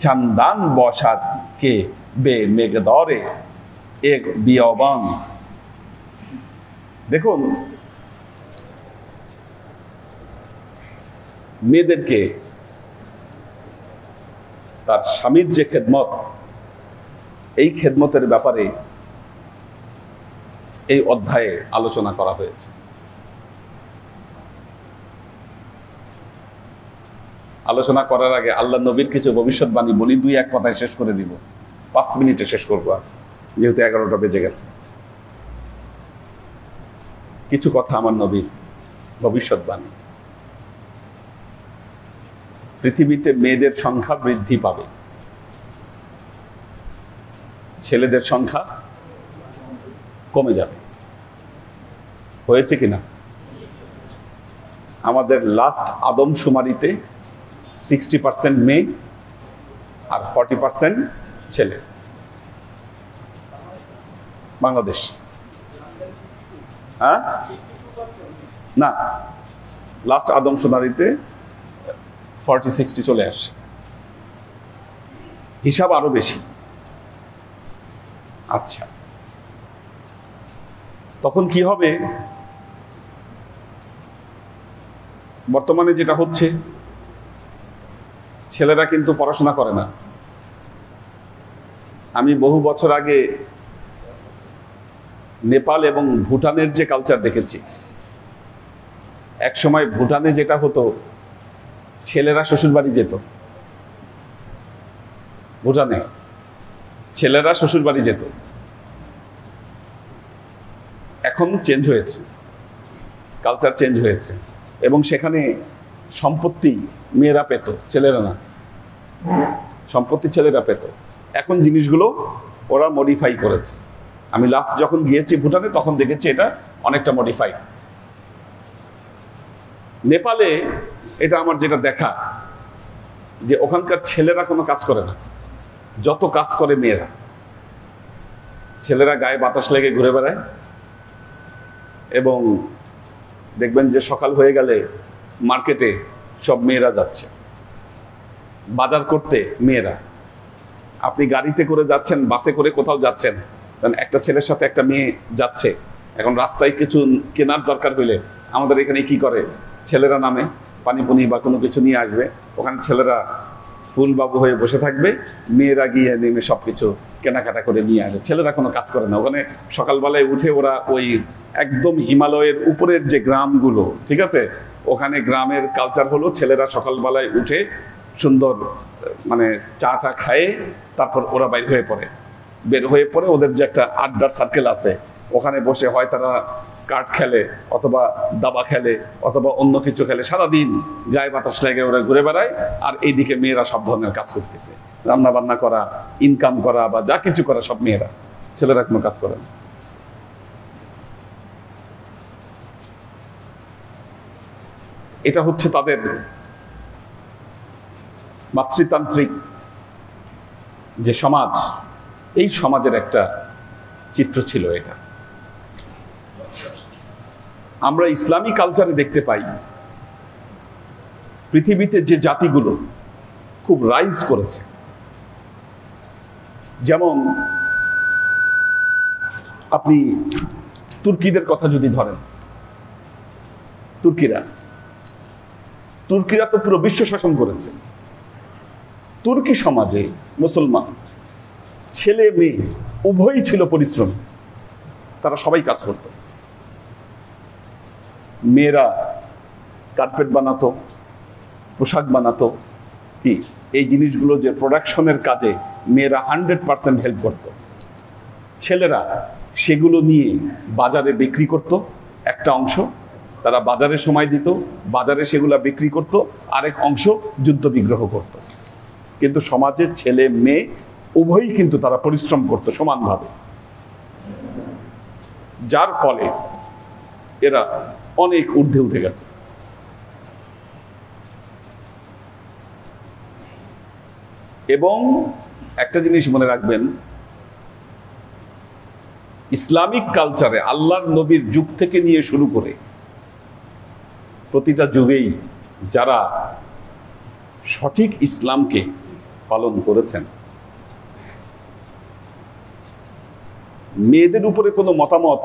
चंदान बौशाद के बेमेगदौरे एक बियाबान। দেখুন, মেয়েদেরকে তার স্বামীর যে খেদমত, এই খেদমতের ব্যাপারে এই অধ্যায়ে আলোচনা করা হয়েছে। আলোচনা করার আগে আল্লাহ নবীর কিছু ভবিষ্যৎবাণী বলি, 2-1 কথায় শেষ করে দিব, 5 মিনিটে শেষ করবো, যেহেতু 11টা বেজে গেছে। কিছু কথা আমার নবীর ভবিষ্যৎবাণী। পৃথিবীতে মেয়েদের সংখ্যা বৃদ্ধি পাবে, ছেলেদের সংখ্যা কমে যাবে। হয়েছে কিনা? আমাদের লাস্ট আদমশুমারিতে 60% মেয়ে আর 40% ছেলে। বাংলাদেশ হ্যাঁ না, লাস্ট আদমশুমারিতে 40-60 চলে আসছে, হিসাব আরো বেশি। আচ্ছা, তখন কি হবে? বর্তমানে যেটা হচ্ছে, ছেলেরা কিন্তু পড়াশোনা করে না। আমি বহু বছর আগে নেপাল এবং ভুটানের যে কালচার দেখেছি, এক সময় ভুটানে যেটা হতো, ছেলেরা শ্বশুরবাড়ি যেত। ভুটানে ছেলেরা শ্বশুরবাড়ি যেত। এখন চেঞ্জ হয়েছে, কালচার চেঞ্জ হয়েছে, এবং সেখানে সম্পত্তি মেয়েরা পেত, ছেলেরা না। সম্পত্তি ছেলেরা পেত। এখন জিনিসগুলো ওরা মডিফাই করেছে। আমি লাস্ট যখন গিয়েছি ভুটানে, তখন দেখেছি এটা অনেকটা মডিফাই। নেপালে এটা আমার যেটা দেখা, যে ওখানকার ছেলেরা কোনো কাজ করে না, যত কাজ করে মেয়েরা। ছেলেরা গায়ে বাতাস লেগে ঘুরে বেড়ায়, এবং দেখবেন যে সকাল হয়ে গেলে মার্কেটে সব মেয়েরা যাচ্ছে বাজার করতে। মেয়েরা, আপনি গাড়িতে করে যাচ্ছেন, বাসে করে কোথাও যাচ্ছেন, কারণ একটা ছেলের সাথে একটা মেয়ে যাচ্ছে, এখন রাস্তায় কিছু কেনার দরকার হইলে আমাদের এখানে কি করে, ছেলেরা নামে পানিপুনি বা কোনো কিছু নিয়ে আসবে, ওখানে ছেলেরা ফুলবাবু হয়ে বসে থাকবে, মেয়েরা গিয়ে নেমে সব কিছু কেনাকাটা করে নিয়ে আসে। ছেলেরা কোনো কাজ করে না ওখানে। সকালবেলায় উঠে ওরা ওই একদম হিমালয়ের উপরের যে গ্রামগুলো, ঠিক আছে, ওখানে গ্রামের কালচার হলো ছেলেরা সকালবেলায় উঠে সুন্দর মানে চাটা খায়, তারপর ওরা বের হয়ে পড়ে ওদের যে একটা আড্ডার সার্কেল আছে, ওখানে বসে হয় তারা কার্ড খেলে, অথবা দাবা খেলে, অথবা অন্য কিছু খেলে। সারাদিন গায়ে বাতাস লেগে ওরা ঘুরে বেড়ায়, আর এইদিকে মেয়েরা সব ধরনের কাজ করতেছে, রান্না বান্না করা, ইনকাম করা বা যা কিছু করা সব মেয়েরা, ছেলেরা কোনো কাজ করে না। এটা হচ্ছে তাদের মাতৃতান্ত্রিক যে সমাজ, এই সমাজের একটা চিত্র ছিল এটা। আমরা ইসলামী কালচারে দেখতে পাই পৃথিবীতে যে জাতিগুলো খুব রাইজ করেছে, যেমন আপনি তুর্কিদের কথা যদি ধরেন, তুর্কিরা তো পুরো বিশ্ব শাসন করেছে। তুর্কি সমাজে মুসলমান ছেলে মেয়ে উভয়ই ছিল পরিশ্রমী, তারা সবাই কাজ করত। মেয়েরা কার্পেট বানাতো, পোশাক বানাতো, কি এই জিনিসগুলো যে প্রোডাকশনের কাজে মেয়েরা 100% হেল্প করত। ছেলেরা সেগুলো নিয়ে বাজারে বিক্রি করত, একটা অংশ তারা বাজারে সময় দিত, বাজারে সেগুলা বিক্রি করত, আরেক অংশ যুদ্ধ বিগ্রহ করত। কিন্তু সমাজে ছেলে মেয়ে উভয়ই কিন্তু তারা পরিশ্রম করত সমানভাবে, যার ফলে এরা অনেক ঊর্ধ্বে উঠে গেছে। এবং একটা জিনিস মনে রাখবেন, ইসলামিক কালচারে আল্লাহর নবীর যুগ থেকে নিয়ে শুরু করে প্রতিটা যুগেই যারা সঠিক ইসলামকে পালন করেছেন, মেয়েদের উপরে কোনো মতামত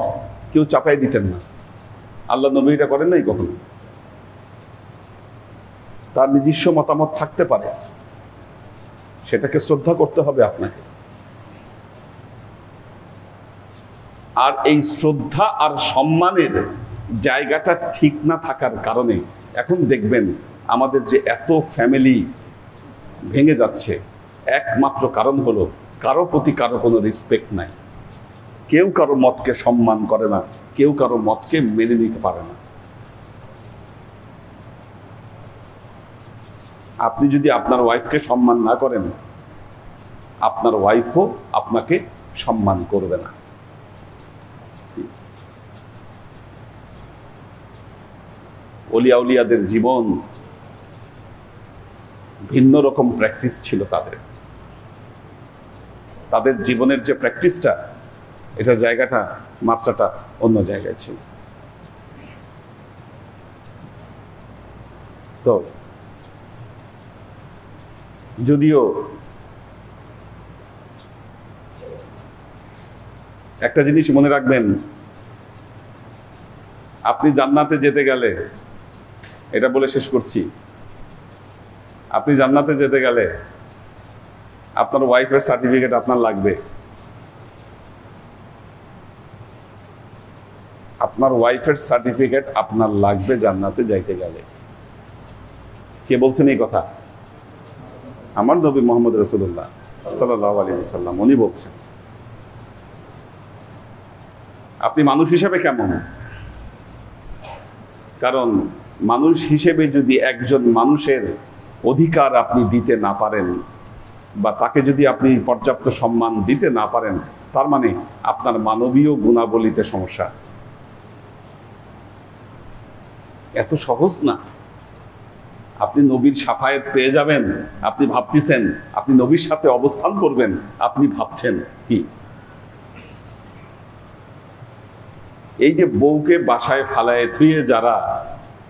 কেউ চাপাই দিতেন না। আল্লাহ নবী এটা করেন নাই কখনো। তার নিজস্ব মতামত থাকতে পারে, সেটাকে শ্রদ্ধা করতে হবে আপনাকে। আর এই শ্রদ্ধা আর সম্মানের জায়গাটা ঠিক না থাকার কারণে এখন দেখবেন আমাদের যে এত ফ্যামিলি ভেঙে যাচ্ছে, একমাত্র কারণ হলো কারো প্রতি কারো কোনো রেসপেক্ট নাই। কেউ কারো মতকে সম্মান করে না, কেউ কারো মতকে মেনে নিতে পারে না। আপনি যদি আপনার ওয়াইফকে সম্মান না করেন, আপনার ওয়াইফও আপনাকে সম্মান করবে না। ওলিয়া উলিয়াদের জীবন ভিন্ন রকম প্র্যাকটিস ছিল তাদের জীবনের যে প্র্যাকটিসটা, এটার জায়গাটা, মাত্রাটা অন্য জায়গায় ছিল। তো যদিও একটা জিনিস মনে রাখবেন, আপনি জান্নাতে যেতে গেলে, এটা বলে শেষ করছি, আপনি জান্নাতে যেতে গেলে আপনার ওয়াইফের সার্টিফিকেট আপনার লাগবে। আপনার ওয়াইফের সার্টিফিকেট আপনার লাগবে জান্নাতে যাইতে গেলে। কে বলছেন এই কথা? আমার নবী মুহাম্মদ রাসূলুল্লাহ সাল্লাল্লাহু আলাইহি ওয়াসাল্লাম, উনি বলছেন। আপনি মানুষ হিসেবে কেমন? কারণ মানুষ হিসেবে যদি একজন মানুষের অধিকার আপনি দিতে না পারেন, বা তাকে যদি আপনি পর্যাপ্ত সম্মান দিতে না পারেন, তার মানে আপনার মানবীয় গুণাবলীতে সমস্যা আছে। এত সহজ না। আপনি নবীর শাফায়েত পেয়ে যাবেন, আপনি ভাবতেছেন আপনি নবীর সাথে অবস্থান করবেন, আপনি ভাবছেন কি? এই যে বউকে বাসায় ফালায় থুয়ে যারা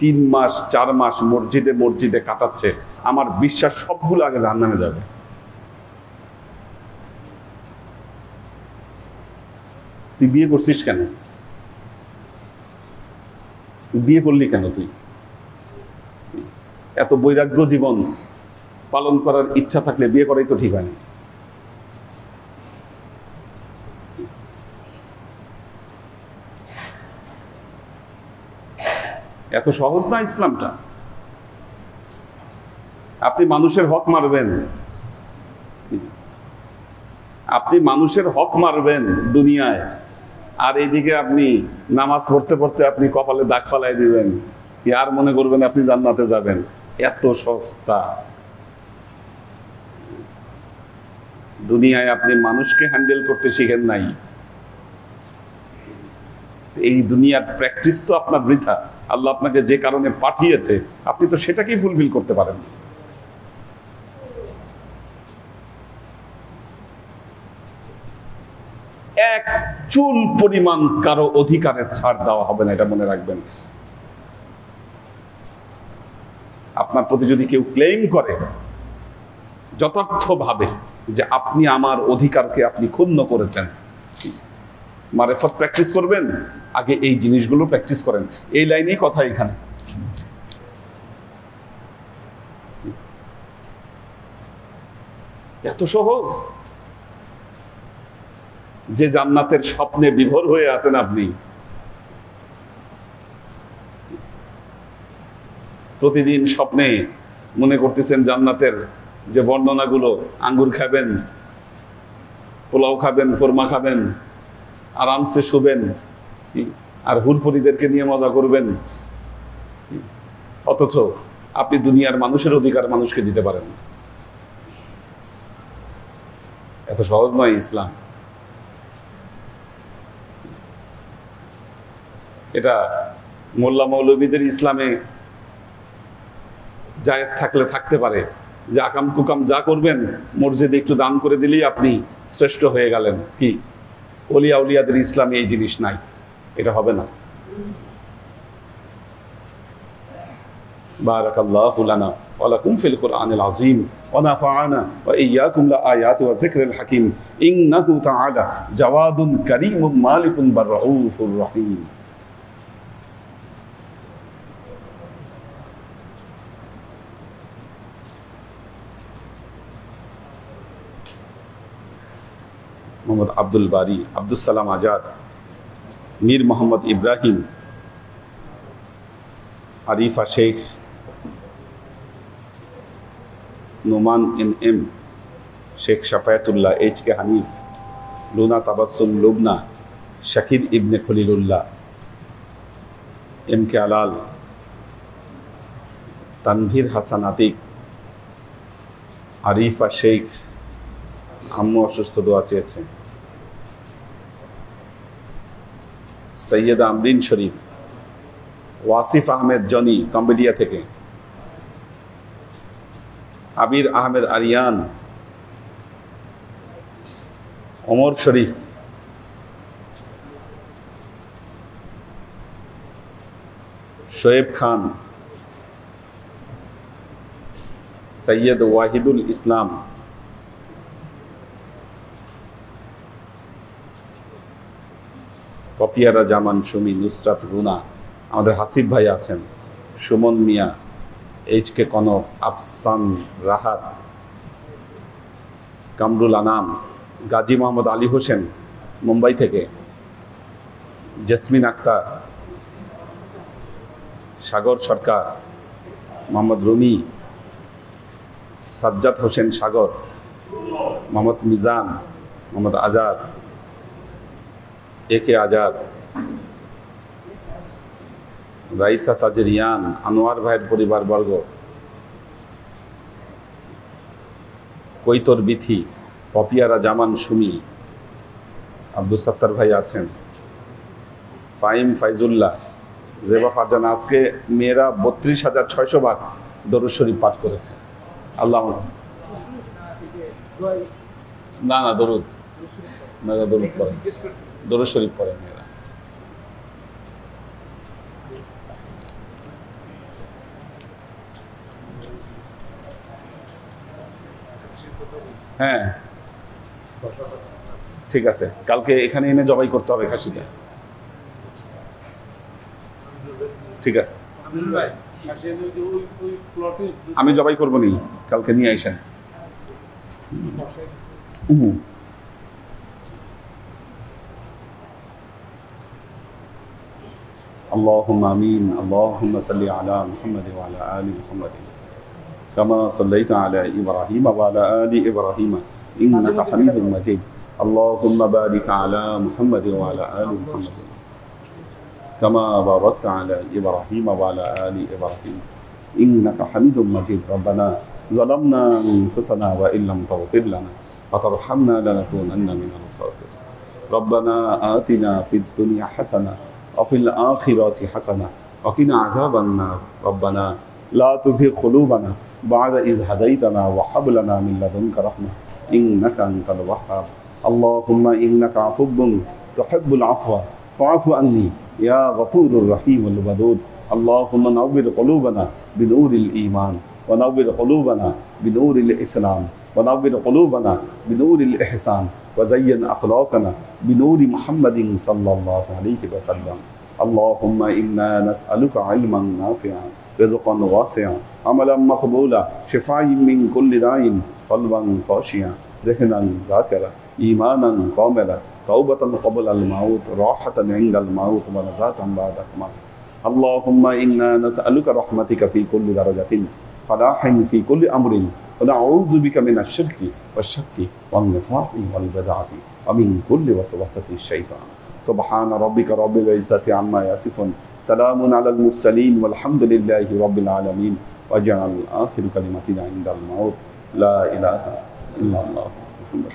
3 মাস 4 মাস মসজিদে মসজিদে কাটাচ্ছে, আমার বিশ্বাস সবগুলো আগে জাহান্নামে যাবে। তুই বিয়ে করছিস কেন? তুই বিয়ে করলি কেন? তুই এত বৈরাগ্য জীবন পালন করার ইচ্ছা থাকলে বিয়ে করাই তো ঠিক হয়নি। এত সহজ না ইসলামটা। আপনি মানুষের হক মারবেন, আপনি মানুষের হক মারবেন দুনিয়ায়, আর এইদিকে আপনি নামাজ পড়তে পড়তে আপনি কপালে দাগ ফালাই দিবেন, আর মনে করবেন আপনি জান্নাতে যাবেন। এত সস্তা। দুনিয়ায় আপনি মানুষকে হ্যান্ডেল করতে শিখেন নাই, এই দুনিয়ার প্র্যাকটিস তো আপনার বৃথা। আল্লাহ আপনাকে যে কারণে পাঠিয়েছে আপনি তো সেটাকেই ফুলফিল করতে পারেন। এক চুল পরিমাণ কারো অধিকারের ছাড় দেওয়া হবে না, এটা মনে রাখবেন। আপনার প্রতি যদি কেউ ক্লেম করে যথার্থভাবে যে আপনি আমার অধিকারকে আপনি ক্ষুণ্ণ করেছেন, মারেফত প্র্যাকটিস করবেন, আগে এই জিনিসগুলো প্র্যাকটিস করেন। এই লাইনেই কথা এখানে। এত সহজ যে জান্নাতের স্বপ্নে বিভোর হয়ে আছেন আপনি। প্রতিদিন স্বপ্নে মনে করতেছেন জান্নাতের যে বর্ণনাগুলো, আঙ্গুর খাবেন, পোলাও খাবেন, কোরমা খাবেন, আরামসে শুবেন, আর হুরপুরীদেরকে নিয়ে মজা করবেন। অথচ আপনি দুনিয়ার মানুষের অধিকার মানুষকে দিতে পারেন। এত সহজ নয় ইসলাম। এটা মোল্লা মৌলবীদের ইসলামে জায়েজ থাকলে থাকতে পারে যে আকাম কুকাম যা করবেন মসজিদে একটু দান করে দিলেই আপনি শ্রেষ্ঠ হয়ে গেলেন। কি ওলিয়া উলিয়াদের ইসলামে এই জিনিস নাই, এটা হবে না। বারাকাল্লাহু লানা ওয়া লাকুম ফিল কুরআনিল আযীম ওয়া নাফা'না ওয়া ইয়্যাকুম লাআয়াতি ওয়া যিকরিল হাকীম ইন্নাহু তাআলা জাওয়াদুন কারীমুন মালিকুন বাররাউফুর রহিম। Mohammad Abdul Bari, Abdul Salam Azad, Mir Mohammad Ibrahim, Arifa Sheikh, Noman M, Sheikh Shafayatullah, HK Hanif, Luna Tabassum Lubna, Shakir Ibne Khalilullah, MK Alal, Tanvir Hasan Atik, Arifa Sheikh, আম্মু অসুস্থ, দোয়া চেয়েছে, সৈয়দা আমরিন শরীফ, ওয়াসিফ আহমেদ জনি কম্বোডিয়া থেকে, আবির আহমেদ আরিয়ান, ওমর শরীফ, শোয়েব খান, সৈয়দ ওয়াহিদুল ইসলাম, কপিয়ারা জামান সুমি, নুসরাত রুনা, আমাদের হাসিব ভাই আছেন, সুমন মিয়া, HK কনক, আফসান রাহাত, কামরুল আনাম, গাজী মোহাম্মদ আলী হোসেন মুম্বাই থেকে, জেসমিন আক্তার, সাগর সরকার, মোহাম্মদ রুমি, সাজ্জাদ হোসেন সাগর, মোহাম্মদ মিজান, মোহাম্মদ আজাদ, AK আজাদ, রাইসা তাজরিয়ান, আনোয়ার ভাইয়ের পরিবারবর্গ, কৈতর বিথি, পপিয়ারা জামান সুমি, আব্দুল সত্তার ভাই আছেন, ফাইম ফাইজুল্লাহ, জেবা ফারজানা আজকে মেয়েরা 32,600 বার দরুদ শরীফ পাঠ করেছে। আল্লাহ না না দরুদ মেয়েরা দরুদ পড়ে, দরুদ শরীফ পড়ে মেয়েরা। হ্যাঁ ঠিক আছে, কালকে এখানে এনে জবাই করতে হবে খাসিটা। ঠিক আছে, আমি জবাই করবো নি, কালকে নিয়ে আইসেন। اللهم آمين. اللهم صل على محمد وعلى آل محمد كما صليت على إبراهيم وعلى آل إبراهيم إنك حميد مجيد. اللهم بارك على محمد وعلى آل محمد كما باركت على إبراهيم وعلى آل إبراهيم إنك حميد مجيد. ربنا ظلمنا أنفسنا وإن لم تغفر لنا وترحمنا لنكونن من الخاسرين. ربنا آتنا في الدنيا حسنة وفي الآخرة حسنة وقنا عذاب النار. ربنا لا تزغ قلوبنا بعد إذ هديتنا وهب لنا من لدنك رحمة إنك أنت الوهاب. اللهم إنك عفو تحب العفو فاعف عني يا غفور الرحيم الودود. اللهم نور قلوبنا بنور الإيمان ونور قلوبنا بنور الإسلام ونور قلوبنا بنور الإحسان وزين أخلاقنا بنور محمد صلى الله عليه وسلم. اللهم إنا نسألك علما نافعا رزقا واسعا عملا مقبولا شفاء من كل داء قلبا خاشعا ذهنا ذاكرا إيمانا كاملا توبة قبل الموت راحة عند الموت ونزاة بعد الموت. اللهم إنا نسألك رحمتك في كل درجة فلاح في كل أمر ونعوذ بك من الشرك والشك والنفاق والبدعة ومن كل وسوسة الشيطان. سبحان ربك رب العزة عما يصفون سلام على المرسلين والحمد لله رب العالمين. واجعل آخر كلمتنا عند الموت لا إله إلا الله محمد.